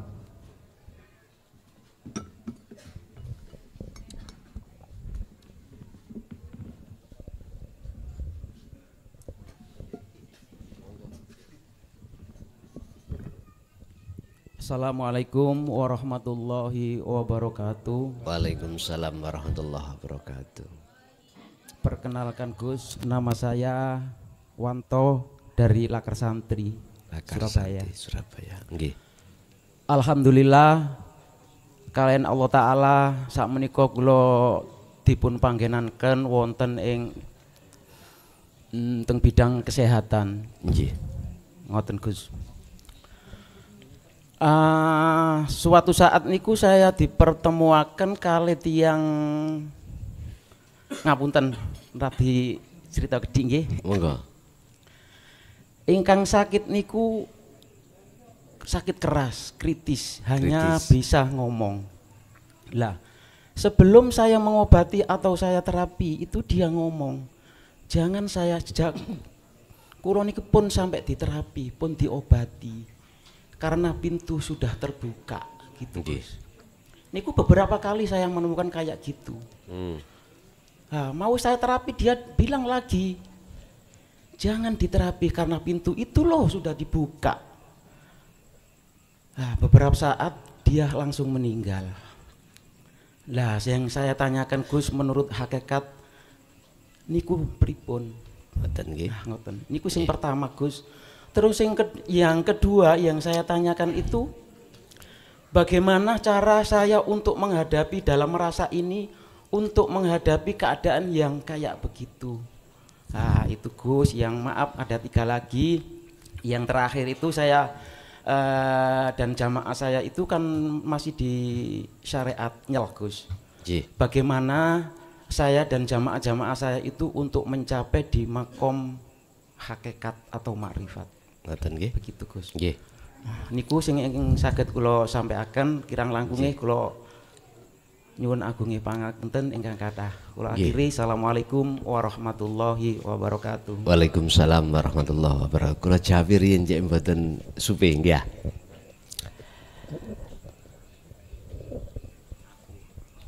Assalamualaikum warahmatullahi wabarakatuh. Waalaikumsalam warahmatullahi wabarakatuh. Perkenalkan Gus, nama saya Wanto dari Lakar Santri, Surabaya. Surabaya. Nggih. Alhamdulillah kalian Allah Ta'ala sak menika kula dipun panggenaken wonten ing teng bidang kesehatan. Nggih. Ngoten Gus. Suatu saat niku saya dipertemuaken kali tiyang ngapunten tadi cerita gedhi nggih. Monggo. Ingkang sakit niku sakit keras, kritis, hanya bisa ngomong. Lah, sebelum saya mengobati atau saya terapi itu dia ngomong. Jangan saya sejak kula niku pun sampai diterapi, pun diobati. Karena pintu sudah terbuka gitu Gus. Niku beberapa kali saya menemukan kayak gitu. Nah, mau saya terapi dia bilang lagi jangan diterapi karena pintu itu loh sudah dibuka. Nah, beberapa saat dia langsung meninggal. Lah yang saya tanyakan Gus menurut hakikat niku pripun? Ngoten nggih. Ngoten. Niku sing pertama Gus. Terus yang kedua yang saya tanyakan itu bagaimana cara saya untuk menghadapi dalam merasa ini untuk menghadapi keadaan yang kayak begitu. Nah itu Gus, yang maaf ada 3 lagi. Yang terakhir itu saya dan jamaah saya itu kan masih di syariat nyel Gus. Bagaimana saya dan jamaah-jamaah saya itu untuk mencapai di makom hakikat atau makrifat. Ngoten nggih. Begitu Gus. Nggih. Niku sing saged kula sampaikan kirang langkunge kula nyuwun agunge pangapunten ingkang kathah. Kula akhiri assalamualaikum warahmatullahi wabarakatuh. Waalaikumsalam warahmatullahi wabarakatuh. Kula jawir yen jek mboten supe nggih ya.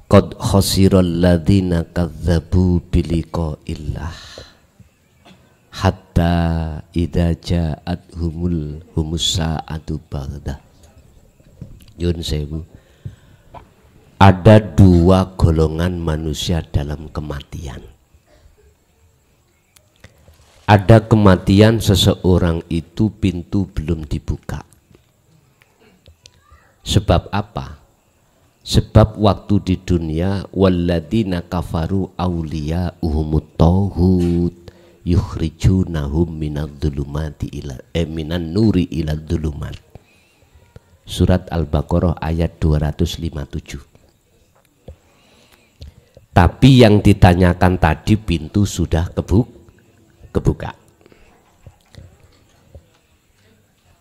Qad khasiral ladzina kadzdzabu biliqa'illah hatta idza ja'at humus sa'atu baghdha. Yun sewu. Ada 2 golongan manusia dalam kematian. Ada kematian seseorang itu pintu belum dibuka. Sebab apa? Sebab waktu di dunia walladzina kafaru awliya'uhumut tauhid yukhrijunahum minadh-dhulumati ila minan nuri ila dhulumat. Surat Al-Baqarah ayat 257. Tapi yang ditanyakan tadi pintu sudah kebuka.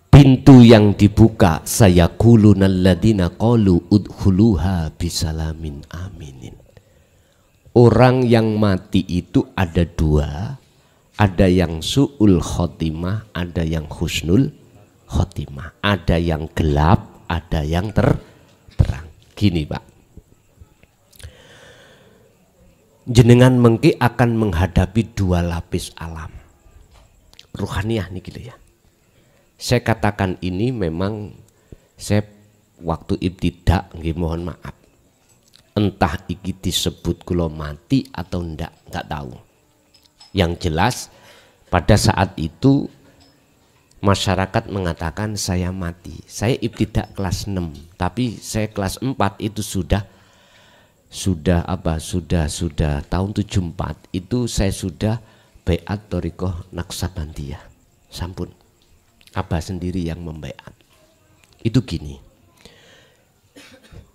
Pintu yang dibuka sayaquluna alladziina qalu udkhuluha bisalamin aminin. Orang yang mati itu ada 2. Ada yang su'ul khotimah, ada yang husnul khotimah. Ada yang gelap, ada yang terang. Gini Pak, jenengan mengki akan menghadapi 2 lapis alam ruhaniyah nih gitu ya. Saya katakan ini memang saya waktu ibtidak, nggih mohon maaf. Entah iki disebut kula mati atau enggak tahu. Yang jelas pada saat itu masyarakat mengatakan saya mati. Saya ibtidak kelas 6, tapi saya kelas 4 itu sudah tahun 74 itu saya sudah baiat thariqah Naqsabandiyah. Sampun. Abah sendiri yang membaiat. Itu gini.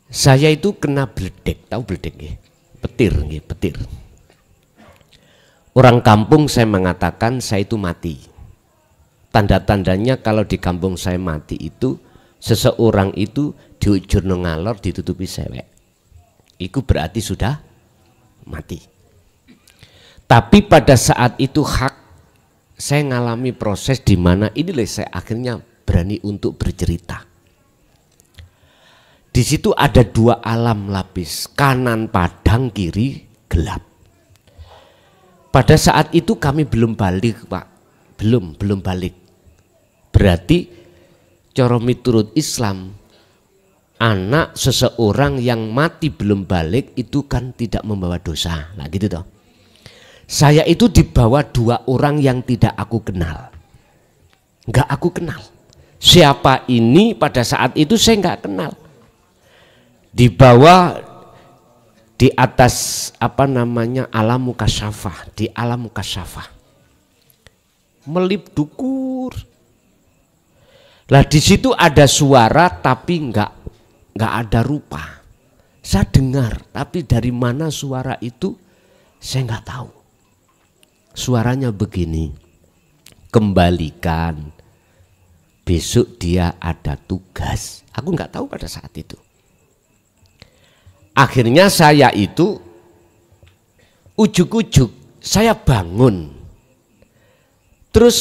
Saya itu kena bledek, tahu bledek nggih? Petir nggih, petir. Orang kampung saya mengatakan saya itu mati. Tanda-tandanya kalau di kampung saya mati itu seseorang itu diujur ngalor ditutupi sewek. Itu berarti sudah mati. Tapi pada saat itu saya ngalami proses di mana inilah saya akhirnya berani untuk bercerita. Di situ ada dua alam lapis, kanan padang, kiri gelap. Pada saat itu kami belum balik, Pak. Belum balik. Berarti cara miturut Islam, anak seseorang yang mati belum balik itu kan tidak membawa dosa. Nah gitu toh. Saya itu dibawa dua orang yang tidak aku kenal. Enggak aku kenal. Siapa ini pada saat itu saya enggak kenal. Dibawa di atas alam mukasyafah, di alam mukasyafah. Melip dukur. Lah di situ ada suara tapi enggak ada rupa. Saya dengar tapi dari mana suara itu saya enggak tahu. Suaranya begini, kembalikan, besok dia ada tugas. Aku enggak tahu pada saat itu. Akhirnya saya itu ujuk-ujuk saya bangun. Terus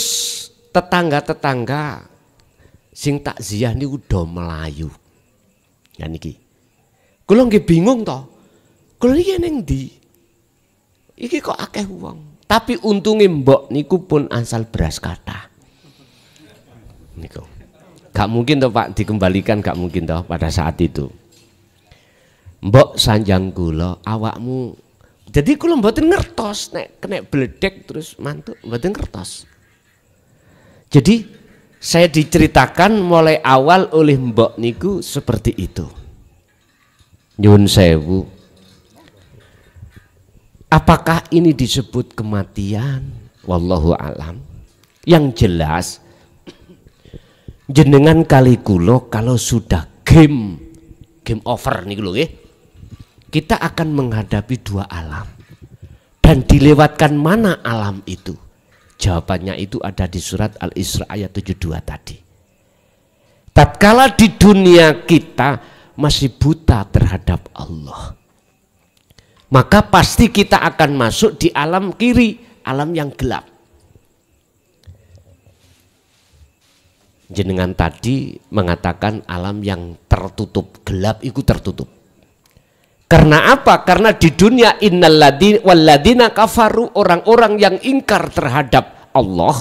tetangga-tetangga sing takziah niku udah melayu. Ya niki. Kula nggih bingung toh. Kula niki ning ndi? Iki kok akeh wong. Tapi untungnya mbok niku pun asal beras kata. Niku. Gak mungkin toh Pak dikembalikan, gak mungkin toh pada saat itu. Mbok sanjang kula awakmu. Jadi kula mboten ngertos nek kena bledek terus mantuk mboten ngertos. Jadi saya diceritakan mulai awal oleh mbok niku seperti itu. Nyuwun sewu. Apakah ini disebut kematian? Wallahu alam. Yang jelas jenengan kali kula kalau sudah game over niku lho nggih. Kita akan menghadapi dua alam. Dan dilewatkan mana alam itu? Jawabannya itu ada di surat Al-Isra ayat 72 tadi. Tatkala di dunia kita masih buta terhadap Allah, maka pasti kita akan masuk di alam kiri, alam yang gelap. Jenengan tadi mengatakan alam yang tertutup, gelap itu tertutup. Karena apa? Karena di dunia walladzina kafaru, orang-orang yang ingkar terhadap Allah,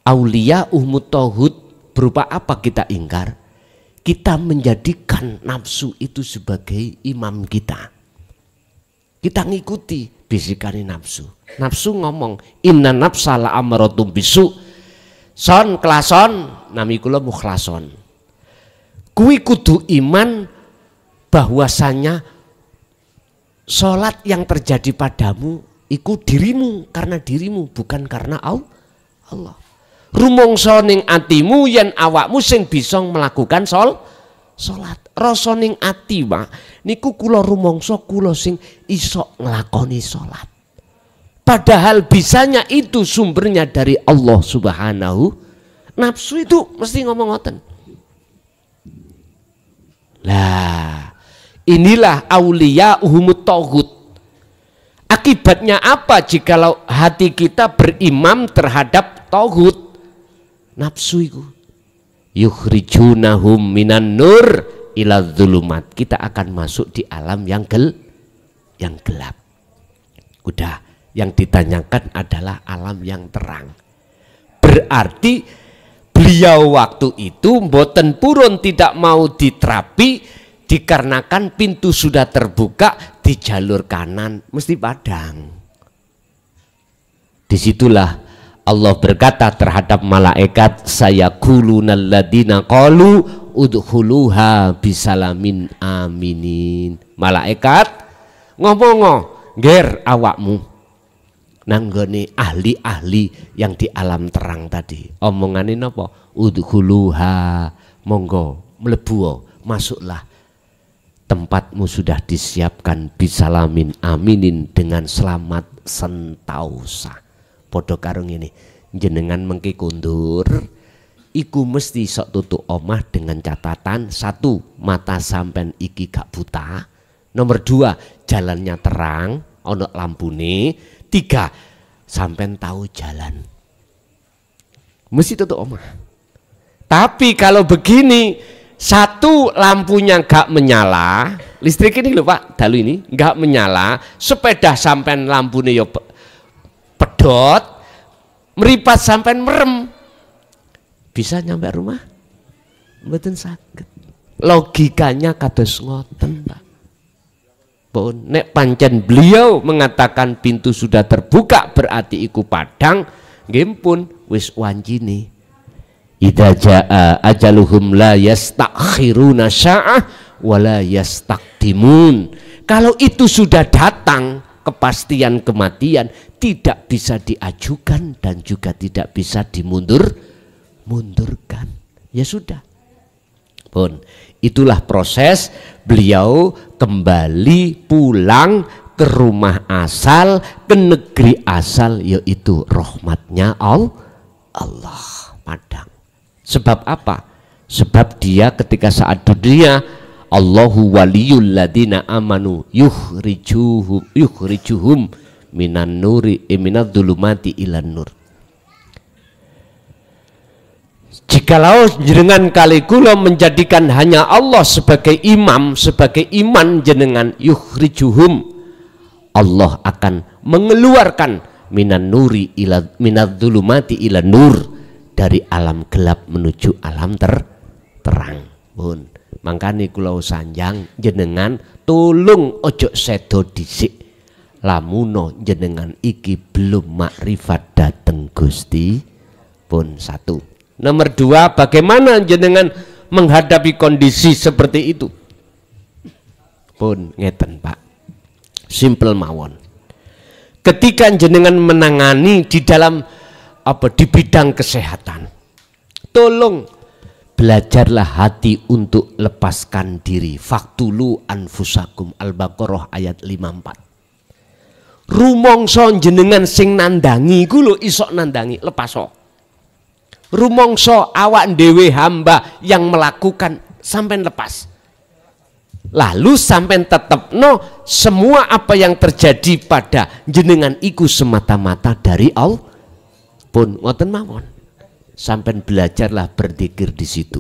aulia tauhid. Berupa apa kita ingkar? Kita menjadikan nafsu itu sebagai imam kita. Kita ngikuti bisikan nafsu. Nafsu ngomong inna nafsa la amaratum bisu. Son kelason nami kula mukhlason. Kuwi kudu iman bahwasanya sholat yang terjadi padamu iku dirimu, karena dirimu bukan karena Allah. Rumangsa ning atimu yen awakmu sing bisa melakukan sholat. Rasa ning ati Pak niku kula rumangsa kula sing iso nglakoni sholat. Padahal bisanya itu sumbernya dari Allah Subhanahu. Nafsu itu mesti ngomong ngoten. Lah inilah aulia tauhid. Akibatnya apa jikalau hati kita berimam terhadap tauhid? Nafsu itu yukhrijunahum minan nur ila dzulumat. Kita akan masuk di alam yang gelap. Udah, yang ditanyakan adalah alam yang terang. Berarti beliau waktu itu mboten purun tidak mau diterapi dikarenakan pintu sudah terbuka di jalur kanan mesti padang. Disitulah Allah berkata terhadap malaikat, sayaqulunal ladzina qalu udkhuluha bisalamin aminin. Malaikat ngomong ngger awakmu nanggone ahli-ahli yang di alam terang tadi. Omongane napa? Udkhuluha, monggo mlebu, masuklah. Tempatmu sudah disiapkan bisalamin aminin, dengan selamat sentausa. Podo karung ini jenengan mengki kundur iku mesti sok tutuk omah dengan catatan: satu, mata sampen iki gak buta; nomor dua, jalannya terang ono lampune; tiga, sampen tahu jalan. Mesti tutuk omah. Tapi kalau begini Satu, lampunya nggak menyala, listrik ini loh Pak, dalu ini nggak menyala, sepeda sampean lampunya yo pedot, meripat sampean merem, bisa nyampe rumah? Mboten saged. Logikanya kados ngoten Pak. Pun nek pancen beliau mengatakan pintu sudah terbuka berarti iku padang, nggih pun wis wancine. Idza jaa ajaluhum la yastakhiruna sya'ah wa la yastaqdimun. Kalau itu sudah datang kepastian kematian, tidak bisa diajukan dan juga tidak bisa mundurkan. Ya sudah. Pun itulah proses beliau kembali pulang ke rumah asal, ke negeri asal, yaitu rahmatnya Allah padang. Sebab apa? Sebab dia ketika saat dunia, Allahu waliyul ladina amanu yukhrijuhum minan nuri minadh-dhulumati ilan nur. Jikalau jenengan kali kula menjadikan hanya Allah sebagai imam, sebagai iman jenengan, yukhrijuhum, Allah akan mengeluarkan minan nuri ila minadh-dhulumati ilan nur, dari alam gelap menuju alam terang. Pun mangkane kula sanjang jenengan tulung ojo sedo dhisik, lamuno jenengan iki belum makrifat dateng Gusti. Pun satu. Nomor dua, bagaimana jenengan menghadapi kondisi seperti itu? Pun ngeten Pak, simple mawon. Ketika jenengan menangani di dalam di bidang kesehatan, tolong belajarlah hati untuk lepaskan diri. Faktulu anfusakum, Al-Baqarah ayat 54. Rumongso jenengan sing nandangi ku lho isok nandangi, lepaso. Rumongso awak dewe hamba yang melakukan sampai lepas. Lalu sampai tetap no, semua apa yang terjadi pada jenengan iku semata-mata dari Allah. Pun ngoten mawon, sampai belajarlah berzikir di situ.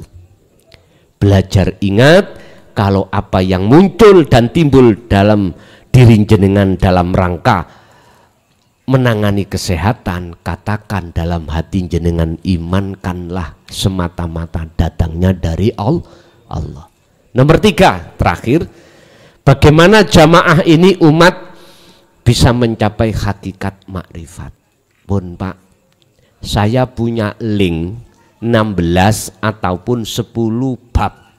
Belajar ingat kalau apa yang muncul dan timbul dalam diri jenengan dalam rangka menangani kesehatan, katakan dalam hati jenengan, imankanlah semata-mata datangnya dari Allah. Nomor tiga, terakhir, bagaimana jamaah ini umat bisa mencapai hakikat makrifat. Pun Pak, saya punya link 16 ataupun 10 bab.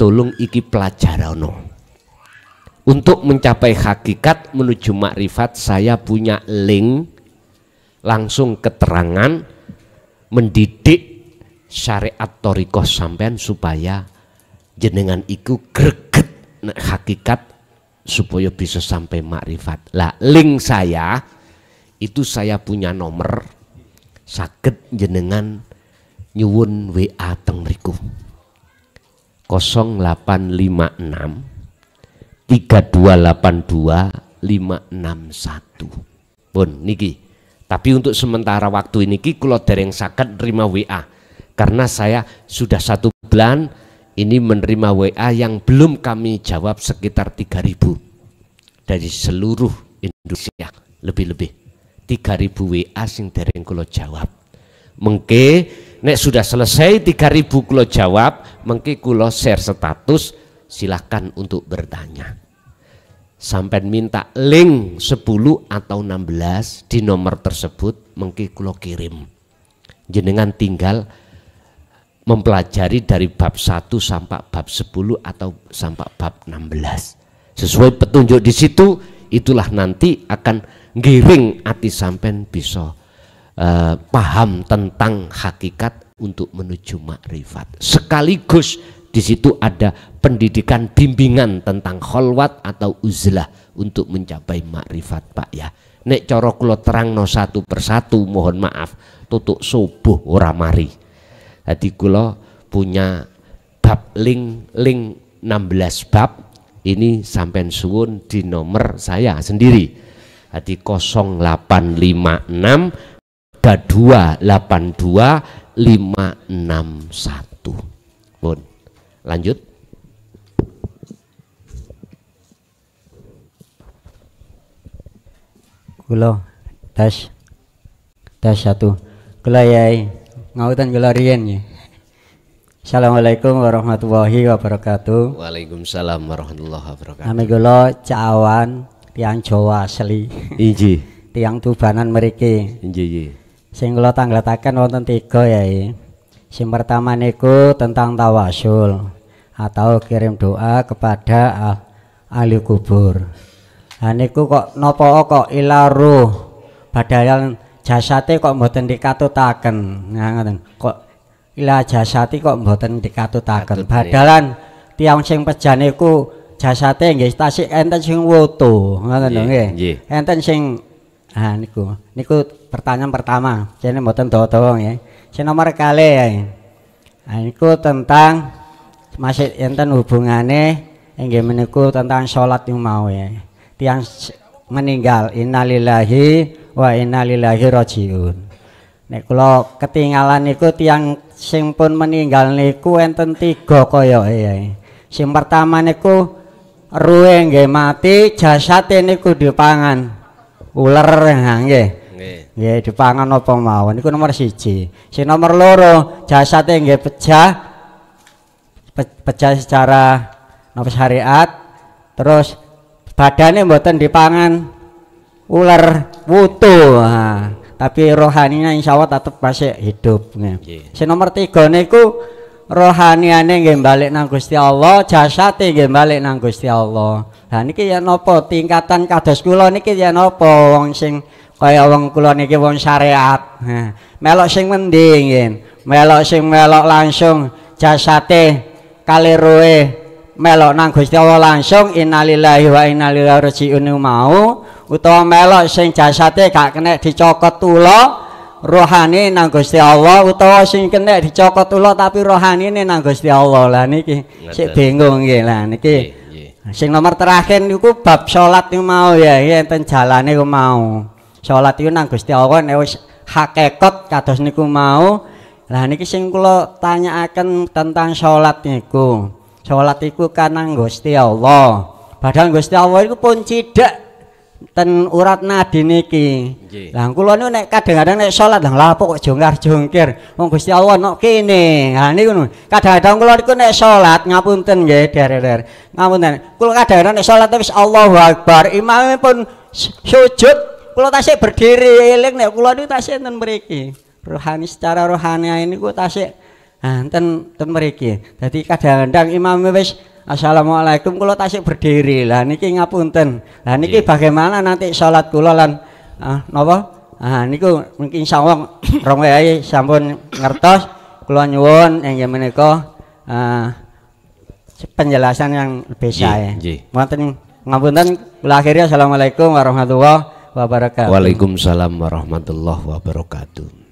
Tolong iki pelajarano. Untuk mencapai hakikat menuju makrifat, saya punya link langsung keterangan mendidik syariat thariqah sampean supaya jenengan iku greget hakikat supaya bisa sampai makrifat. Lah link saya itu saya punya nomor, saged jenengan nyuwun WA teng mriku 0856 3282 561. Pun niki. Tapi untuk sementara waktu ini kula dereng saged nerima WA karena saya sudah 1 bulan ini menerima WA yang belum kami jawab sekitar 3000 dari seluruh Indonesia, lebih-lebih 3000 WA sing dereng kula jawab. Mengke nek sudah selesai 3000 kula jawab, mengke kula share status, silahkan untuk bertanya. Sampai minta link 10 atau 16 di nomor tersebut, mengke kula kirim. Jenengan tinggal mempelajari dari bab 1 sampai bab 10 atau sampai bab 16. Sesuai petunjuk di situ, itulah nanti akan ngiring hati sampean bisa paham tentang hakikat untuk menuju makrifat. Sekaligus di situ ada pendidikan bimbingan tentang kholwat atau uzlah untuk mencapai makrifat Pak ya. Nek cara kula terangno satu persatu, mohon maaf tutuk subuh ora mari. Jadi kula punya bab link 16 bab ini sampean suwun di nomor saya sendiri. Jadi 0856 3282 561. waktu. Pun lanjut. Kula tes 1. Kula yai ngautan kula riyen nggih. Assalamualaikum warahmatullahi wabarakatuh. Waalaikumsalam warahmatullahi wabarakatuh. Nami kula Cawan, tiang Jawa asli. Inji. Tiang Tubanan mriki. Inji. Sing kula tangletaken wonten 3 yai. Sing pertama niku tentang tawasul atau kirim doa kepada ahli kubur. Nah niku kok napa kok ila ruh badalan jasate kok mboten dikatutaken. Nah ngoten. Kok ila jasati kok mboten dikatutaken. Badalan tiyang sing pejan niku jasate nggih tasik enten sing woto. Ngoten lho nggih. Enten sing niku pertanyaan pertama. Jane mboten dawa-dawa nggih. Sing nomor kali ya. Nah niku tentang masih enten hubungane nggih meniku tentang salat yang mau ya. Tiang meninggal innalillahi wa inna ilaihi rajiun. Nek kula ketinggalan niku tiang sing pun meninggal niku enten 3 koyoke ya. Sing pertama niku ruhe nggih mati, jasate niku dipangan uler nggih. Nggih dipangan apa mawon niku nomor 1. Sing nomor 2 jasate nggih pecah secara napa syariat, terus badane mboten dipangan ular wutu. Tapi rohaninya insya Allah tetap masih hidup. Si nomor 3 niku rohaniane nggih balik nang Gusti Allah, jasate nggih balik nang Gusti Allah. Lah niki ya napa tingkatan kados kula niki ya napa wong sing kaya wong kula niki wong syariat. Melok sing ngendi nggih? Melok sing melok langsung jasate kali roe melok nang Gusti Allah langsung innalillahi wa inna ilaihi rajiun mau, utawa melok sing jasate gak kena dicokot tula rohani nang Gusti Allah, utawa sing kena dicokot tula tapi rohani nang Gusti Allah. Lah niki sik bingung nggih. Lah niki sing nomor terakhir niku bab salat niku mau ya enten jalane ku mau. Salat iku nang Gusti Allah nek wis hakikat kados niku mau. Lah niki sing kula tanyaaken tentang salat niku. Salat iku kanang Gusti Allah. Padahal Gusti Allah iku pun cidak ten urat nadi niki. Lah kula niku nek kadang-kadang nek salat lah kok jongkar-jongkir. Wong Gusti Allah nok kene. Ha niku kadang-kadang kula niku nek salat ngapunten nggih der-der. Ngapunten. Kula kadang-kadang nek salat wis Allahu Akbar, imame pun sujud, kula tasik berdiri eling nek kula niku tasik enten mriki. Rohani secara rohani niku tasik enten mriki. Dadi kadang-kadang imame wis assalamualaikum kula tasik berdiri. Lah niki ngapunten. Lah niki bagaimana nanti salat kula lan napa? Niku mungkin insyaallah rong wae sampun ngertos. Kula nyuwun inggih menika penjelasan yang lebih saya. Wonten ngapunten kula akhiri assalamualaikum warahmatullahi wabarakatuh. Waalaikumsalam warahmatullahi wabarakatuh.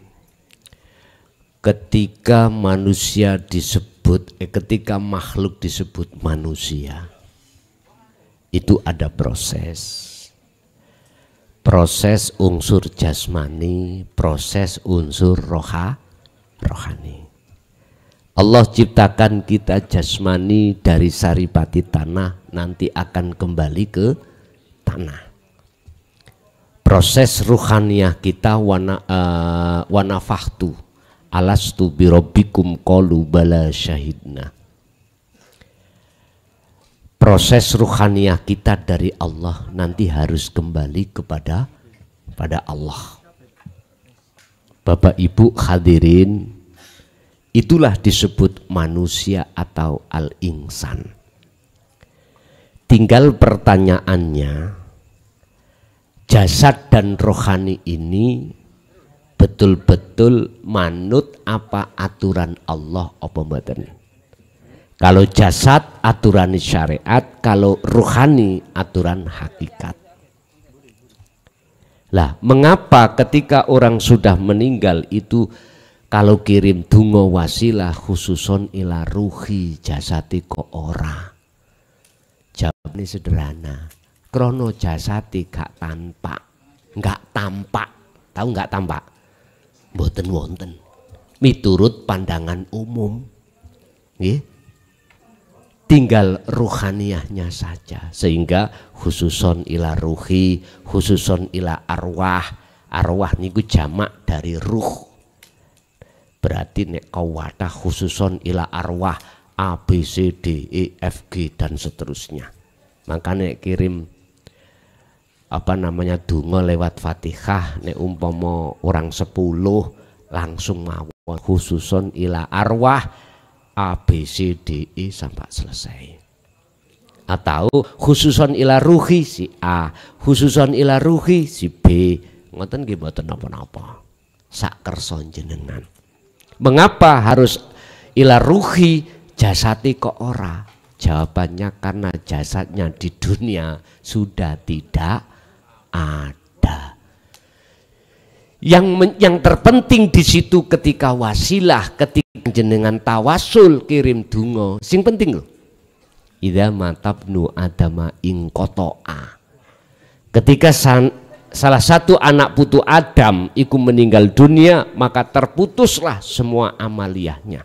Ketika manusia disebut, ketika makhluk disebut manusia, itu ada proses unsur jasmani, proses unsur rohani. Allah ciptakan kita jasmani dari saripati tanah, nanti akan kembali ke tanah. Proses ruhaniyah kita wanafahtu alastu birabbikum qalu bala syahidna. Proses ruhaniyah kita dari Allah nanti harus kembali kepada Allah. Bapak Ibu hadirin, itulah disebut manusia atau al-insan. Tinggal pertanyaannya, jasad dan rohani ini betul-betul manut apa aturan Allah apa mboten? Kalau jasad aturan syariat, kalau ruhani aturan hakikat. Lah, mengapa ketika orang sudah meninggal itu kalau kirim donga wasilah khususon ila ruhi jasati kok ora? Jawabnya sederhana. Krono jasati gak tampak. Tahu nggak tampak? Mboten wonten. Miturut pandangan umum Nggih. Tinggal ruhaniyahnya saja, sehingga khususon ila ruhi, khususon ila arwah. Arwah niku jamak dari ruh. Berarti nek kawata khususon ila arwah A, B, C, D, E, F, G dan seterusnya. Makanya kirim donga lewat Fatihah nek umpama orang 10 langsung mawon khususon ila arwah A, B, C, D, E sampai selesai. Atau khususon ila ruhi si A, khususon ila ruhi si B. Ngoten nggih mboten napa-napa. Sak kersa jenengan. Mengapa harus ila ruhi jasati kok ora? Jawabannya karena jasadnya di dunia sudah tidak ada. Yang terpenting di situ ketika wasilah, ketika jenengan tawasul kirim dungo, sing penting loh. Idza matabnu adama ing kotoa. Ketika salah satu anak putu Adam iku meninggal dunia, maka terputuslah semua amaliyahnya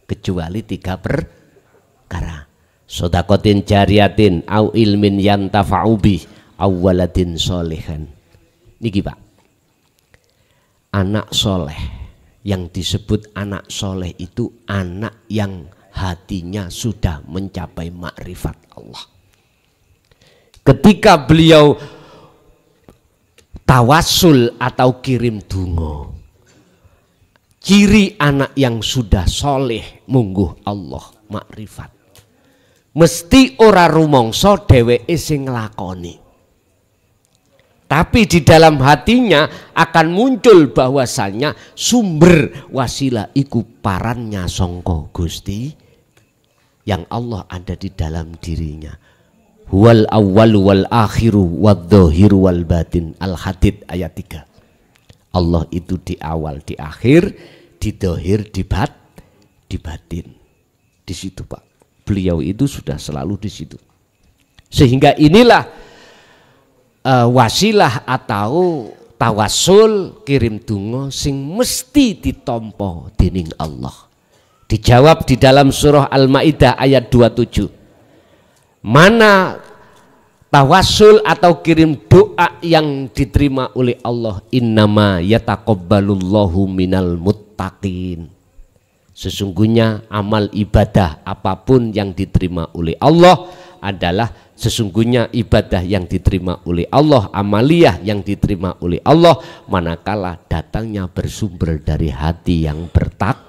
kecuali 3 perkara: sodakotin jariyatin au ilmin yantafa'u bih au waladin solihan. Niki Pak, anak soleh, yang disebut anak soleh itu anak yang hatinya sudah mencapai makrifat Allah. Ketika beliau tawasul atau kirim dungo, ciri anak yang sudah soleh mungguh Allah makrifat, mesti ora rumangsa dheweke sing nglakoni, tapi di dalam hatinya akan muncul bahwasanya sumber wasilah iku parannya sangka Gusti, yang Allah ada di dalam dirinya. Huwal awwalu wal akhiru wadh-dhahiru wal batin. Al-Hadid ayat 3. Allah itu di awal, di akhir, di dhahir, di batin. Di situ Pak. Beliau itu sudah selalu di situ. Sehingga inilah wasilah atau tawasul kirim dungo sing mesti ditampa dening Allah. Dijawab di dalam surah Al-Maidah ayat 27. Mana tawasul atau kirim doa yang diterima oleh Allah? Innama yataqabbalullahu minal muttaqin. Sesungguhnya amal ibadah apapun yang diterima oleh Allah adalah sesungguhnya ibadah yang diterima oleh Allah, amaliyah yang diterima oleh Allah, manakala datangnya bersumber dari hati yang bertakwa.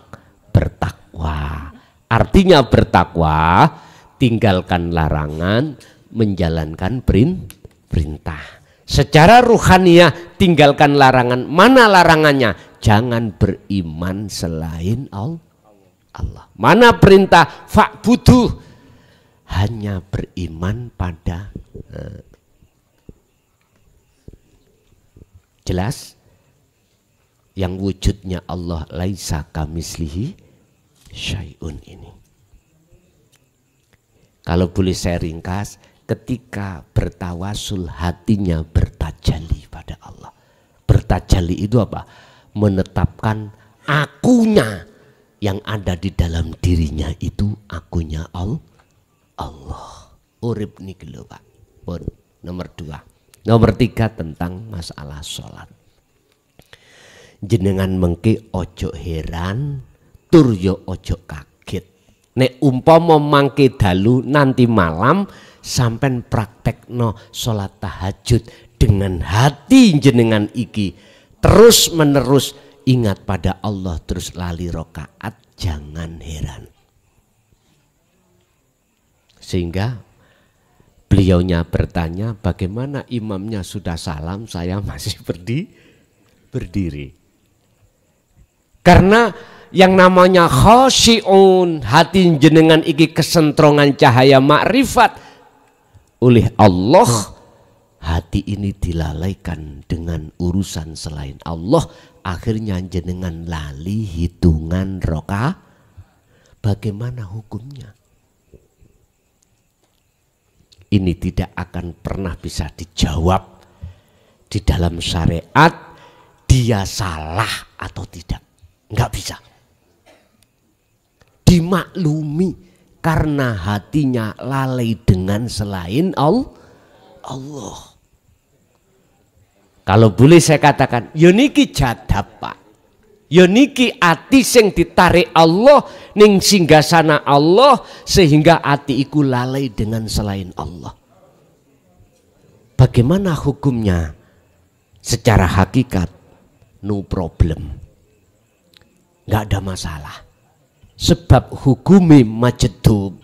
Artinya bertakwa, tinggalkan larangan, menjalankan perintah. Secara ruhaniyah tinggalkan larangan. Mana larangannya? Jangan beriman selain Allah. Mana perintah? Fa'budu, hanya beriman pada jelas yang wujudnya Allah, laisa kamislihi syai'un ini. Kalau boleh saya ringkas, ketika bertawasul hatinya bertajalli pada Allah. Bertajalli itu apa? Menetapkan akunya yang ada di dalam dirinya itu akunya Allah. Urip niki lho Pak. Pun nomor 2. Nomor 3 tentang masalah sholat. Jenengan mengke ojo heran, tur yo ojo kaget. Nek umpama mangke dalu nanti malam sampai praktekno sholat tahajud dengan hati jenengan iki terus menerus ingat pada Allah terus lali rokaat, jangan heran. Sehingga beliaunya bertanya, bagaimana imamnya sudah salam saya masih berdiri. Karena yang namanya khasyi'un, hati jenengan iki kesentrongan cahaya makrifat oleh Allah, hati ini dilalaikan dengan urusan selain Allah, akhirnya jenengan lali hitungan rokaat. Bagaimana hukumnya? Ini tidak akan pernah bisa dijawab di dalam syariat, dia salah atau tidak, nggak bisa. dimaklumi karena hatinya lalai dengan selain Allah. Kalau boleh saya katakan, yoniki jadab Pak. Yoniki ati sing ditarik Allah ning singgasana Allah sehingga ati iku lalai dengan selain Allah. Bagaimana hukumnya? Secara hakikat no problem. Nggak ada masalah. Sebab hukumi majedub,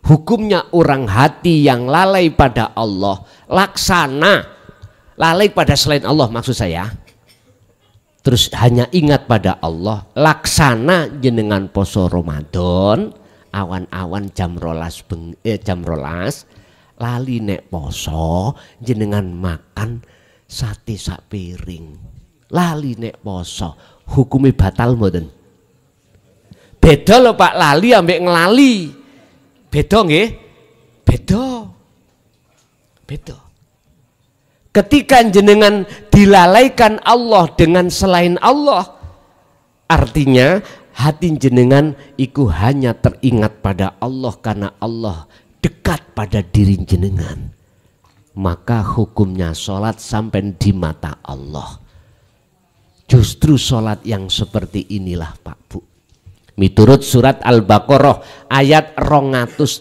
hukumnya orang hati yang lalai pada Allah, laksana lalai pada selain Allah maksud saya, terus hanya ingat pada Allah, laksana jenengan poso Ramadan awan-awan jam rolas lali nek poso jenengan makan sate sak piring, lali nek poso hukumi batal mboten? Beda lho Pak, lali ambek ngelali. Beda nggih? Beda. Ketika jenengan dilalaikan Allah dengan selain Allah, artinya hati jenengan iku hanya teringat pada Allah karena Allah dekat pada diri jenengan. Maka hukumnya sholat sampai di mata Allah. Justru sholat yang seperti inilah Pak Bu. Miturut surat Al-Baqarah ayat 238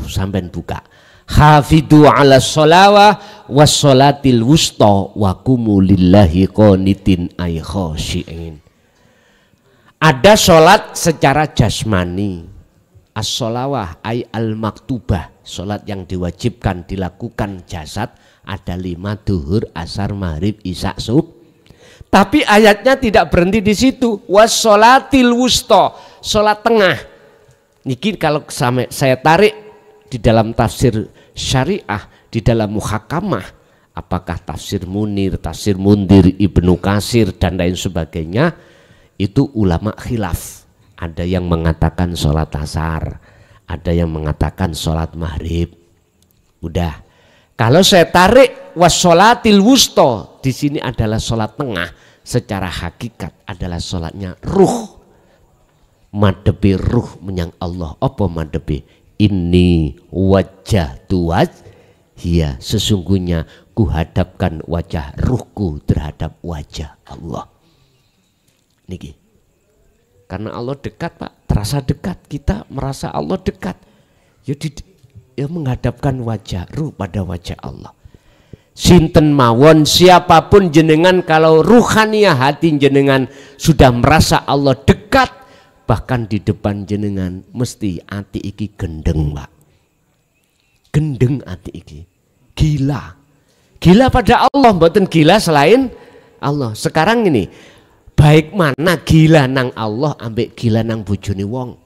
sampean buka. Hafidhu ala sholawah was sholatil wusta wa qumu lillahi qanitin ay khashi'in. Ada sholat secara jasmani. As-sholawah ay al-maktubah, sholat yang diwajibkan dilakukan jasad ada 5 duhur, asar, maghrib, isya, subuh. Tapi ayatnya tidak berhenti di situ. Wassolatil wusta, sholat tengah. Niki kalau saya tarik di dalam tafsir syariah, di dalam muhakamah, apakah tafsir Munir, tafsir Mundir, Ibnu Katsir dan lain sebagainya, itu ulama khilaf. Ada yang mengatakan sholat asar, ada yang mengatakan sholat maghrib. Udah. Kalau saya tarik wassolatil wusta, di sini adalah sholat tengah. Secara hakikat adalah sholatnya ruh, madebi ruh menyang Allah. Apa madebi? Ini wajah tuaj, ya sesungguhnya kuhadapkan wajah ruhku terhadap wajah Allah. Niki, karena Allah dekat Pak, terasa dekat, kita merasa Allah dekat. Ya menghadapkan wajah ruh pada wajah Allah. Sinten mawon siapapun jenengan, kalau ruhaniah hati jenengan sudah merasa Allah dekat, bahkan di depan jenengan mesti ati iki gendeng Pak. Gendeng ati iki. Gila. Gila pada Allah, mboten gila selain Allah. Sekarang ini, baik mana gila nang Allah ambek gila nang bojone wong?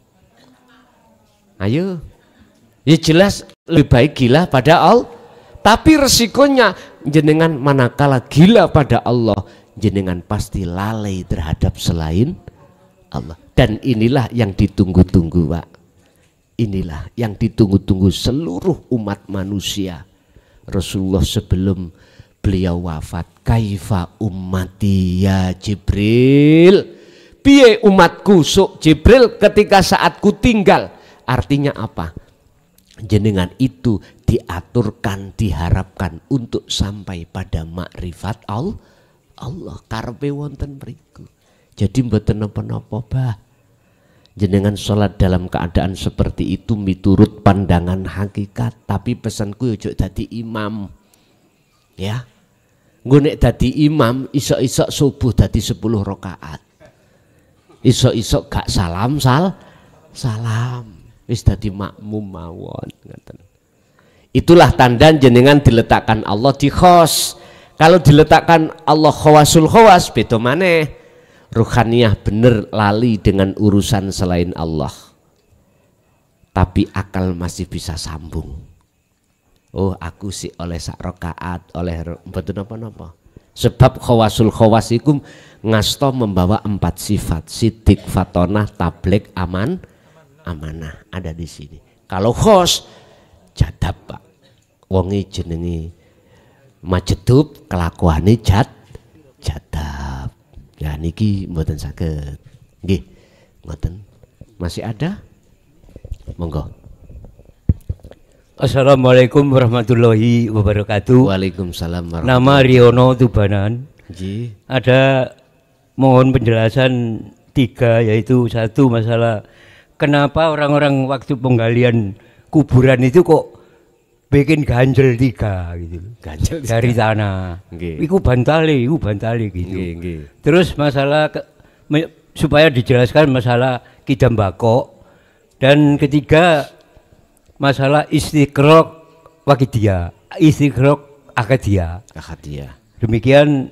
Ayo. Ya jelas lebih baik gila pada Allah. Tapi resikonya jenengan manakala gila pada Allah, jenengan pasti lalai terhadap selain Allah. Dan inilah yang ditunggu-tunggu Pak. Inilah yang ditunggu-tunggu seluruh umat manusia. Rasulullah sebelum beliau wafat, kaifa ummati ya Jibril, piye umatku sok Jibril ketika saatku tinggal. Artinya apa? Jenengan itu diaturkan, diharapkan untuk sampai pada makrifat Allah. Karepe wonten mriku. Jadi mboten napa-napa bah. Jenengan sholat dalam keadaan seperti itu miturut pandangan hakikat. Tapi pesanku ojo dadi imam. Ya. Nggo nek dadi imam isok-isok subuh dadi 10 rakaat. Isok-isok gak salam. Wis dadi makmum mawon ngaten. Itulah tanda jenengan diletakkan Allah di khos. Kalau diletakkan Allah khawasul khawas beda maneh. Ruhaniyah bener lali dengan urusan selain Allah. Tapi akal masih bisa sambung. Oh aku sih oleh sak rakaat, oleh mboten napa-napa. Sebab khawasul khawas iku ngasto membawa 4 sifat. Sidik, fatonah, tabligh, amanah ada di sini. Kalau khos jadab Pak, wongi jenengi majedub, kelakuane jadab. Ya niki mboten saged. Nggih, mboten. Masih ada? Monggo. Assalamualaikum warahmatullahi wabarakatuh. Waalaikumsalam warahmatullahi Nama Riono Tubanan. Ji. Ada mohon penjelasan 3, yaitu 1 masalah kenapa orang-orang waktu penggalian kuburan itu kok bikin ganjel 3 gitu. Ganjel dari tanah. Nggih. Iku bantali gitu. Nggih. Terus masalah supaya dijelaskan masalah kidam bako, dan ketiga masalah istiqraq wakidiyah, istiqraq akadia. Demikian,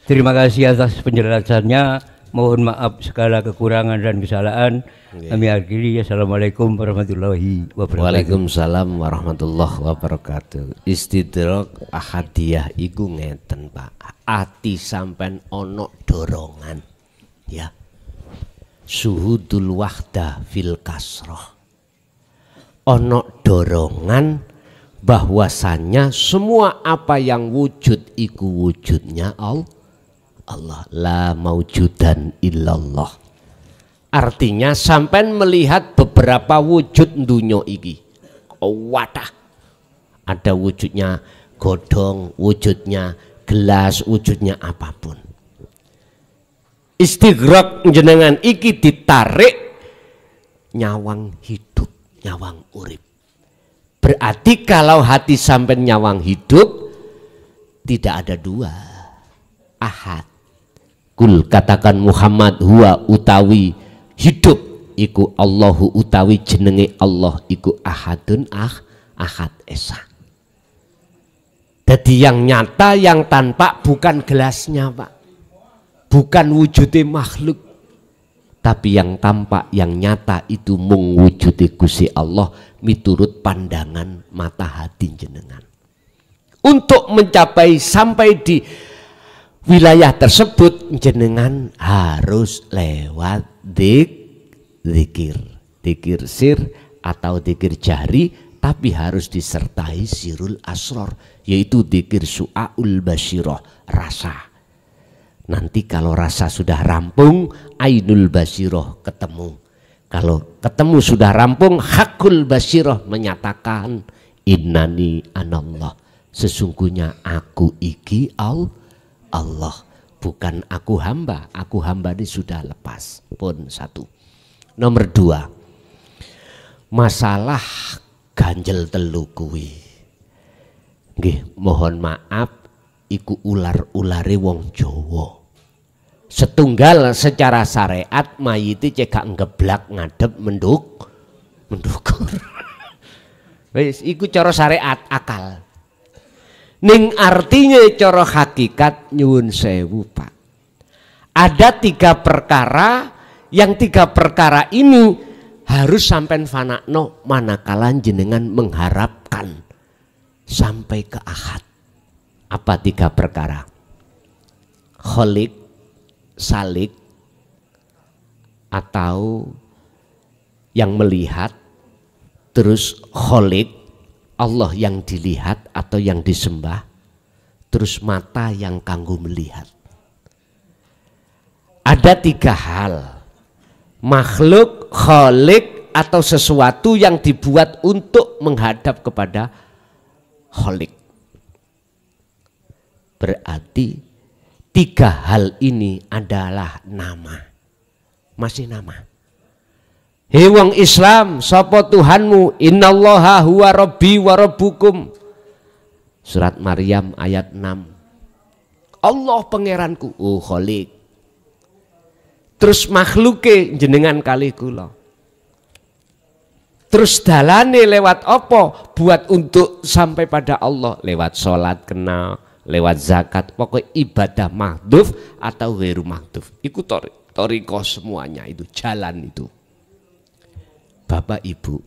terima kasih atas penjelasannya. Mohon maaf segala kekurangan dan kesalahan. Kami akhiri. Assalamualaikum warahmatullahi wabarakatuh. Waalaikumsalam warahmatullahi wabarakatuh. Istidrok ahadiyah iku ngeten Pak. Ati sampen ono dorongan, ya. Suhudul wahda fil kasroh. Ono dorongan bahwasanya semua apa yang wujud iku wujudnya Allah, la maujudan illallah. Artinya sampai melihat beberapa wujud dunya iki. Wadah. Ada wujudnya godhong, wujudnya gelas, wujudnya apapun. Istighraq jenengan iki ditarik nyawang hidup, nyawang urip. Berarti kalau hati sampai nyawang hidup tidak ada 2. Ahad. Kul katakan Muhammad huwa utawi hidup iku Allahu utawi jenenge Allah iku ahadun ahad esa. Jadi yang nyata yang tanpa bukan gelasnya Pak, bukan wujudnya makhluk, tapi yang tampak yang nyata itu mung wujudnya Gusti Allah miturut pandangan mata hati jenengan. Untuk mencapai sampai di wilayah tersebut jenengan harus lewat zikir sir atau zikir jahri, tapi harus disertai sirul asror, yaitu zikir su'aul basyirah, rasa. Nanti kalau rasa sudah rampung, ainul basyirah ketemu. Kalau ketemu sudah rampung, hakul basyirah menyatakan innani anallah, sesungguhnya aku iki Allah, bukan aku hamba ini sudah lepas. Pun 1. Nomor 2, masalah ganjel telu kuwi. Nggih, mohon maaf iku ular-ulare wong Jawa. Setunggal secara syariat mayite cekak ngeblak ngadep mendukur. Wis iku cara syariat akal. Ning artinya cara hakikat nyuwun sewu Pak. Ada 3 perkara, yang 3 perkara ini harus sampai fanakno manakala jenengan mengharapkan sampai ke ahad. Apa 3 perkara? Kholik, salik, atau yang melihat, terus kholik Allah yang dilihat atau yang disembah, terus mata yang kanggo melihat. Ada 3 hal, makhluk, kholik, atau sesuatu yang dibuat untuk menghadap kepada kholik. Berarti 3 hal ini adalah nama, masih nama. Hei wong Islam, sapa Tuhanmu? Innallaha huwa rabbi wa rabbukum. Surat Maryam ayat 6. Allah pangeranku, oh kholik. Terus makhluke jenengan kali kula. Terus dalane lewat apa? Buat untuk sampai pada Allah, lewat sholat kenal, lewat zakat, pokoknya ibadah mahdhuf atau ghairu mahdhuf. Iku toriko semuanya, itu jalan itu. Bapak Ibu,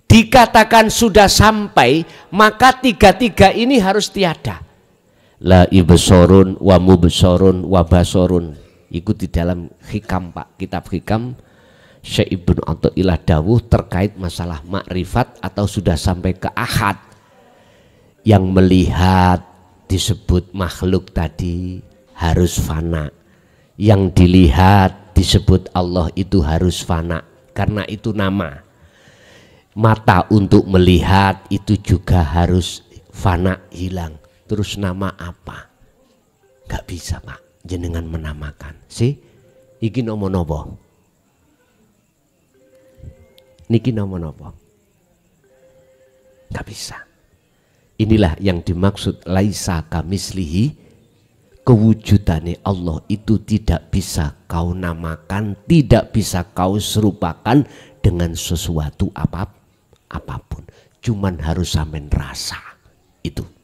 dikatakan sudah sampai, maka 3 ini harus tiada. La ibsorun wa mubsorun wa basorun. Ikut di dalam hikam Pak, kitab hikam Syekh Ibnu Athaillah dawuh terkait masalah makrifat atau sudah sampai ke ahad. Yang melihat disebut makhluk tadi harus fana. Yang dilihat disebut Allah itu harus fana. karena itu nama. Mata untuk melihat itu juga harus fana, hilang. Terus nama apa? Gak bisa Pak, jenengan menamakan. Iki nomo nopo? Niki nomo nopo? Gak bisa. Inilah yang dimaksud laisa kamislihi. Kewujudannya Allah itu tidak bisa kau namakan, tidak bisa kau serupakan dengan sesuatu apapun. Cuman harus sampean rasa itu.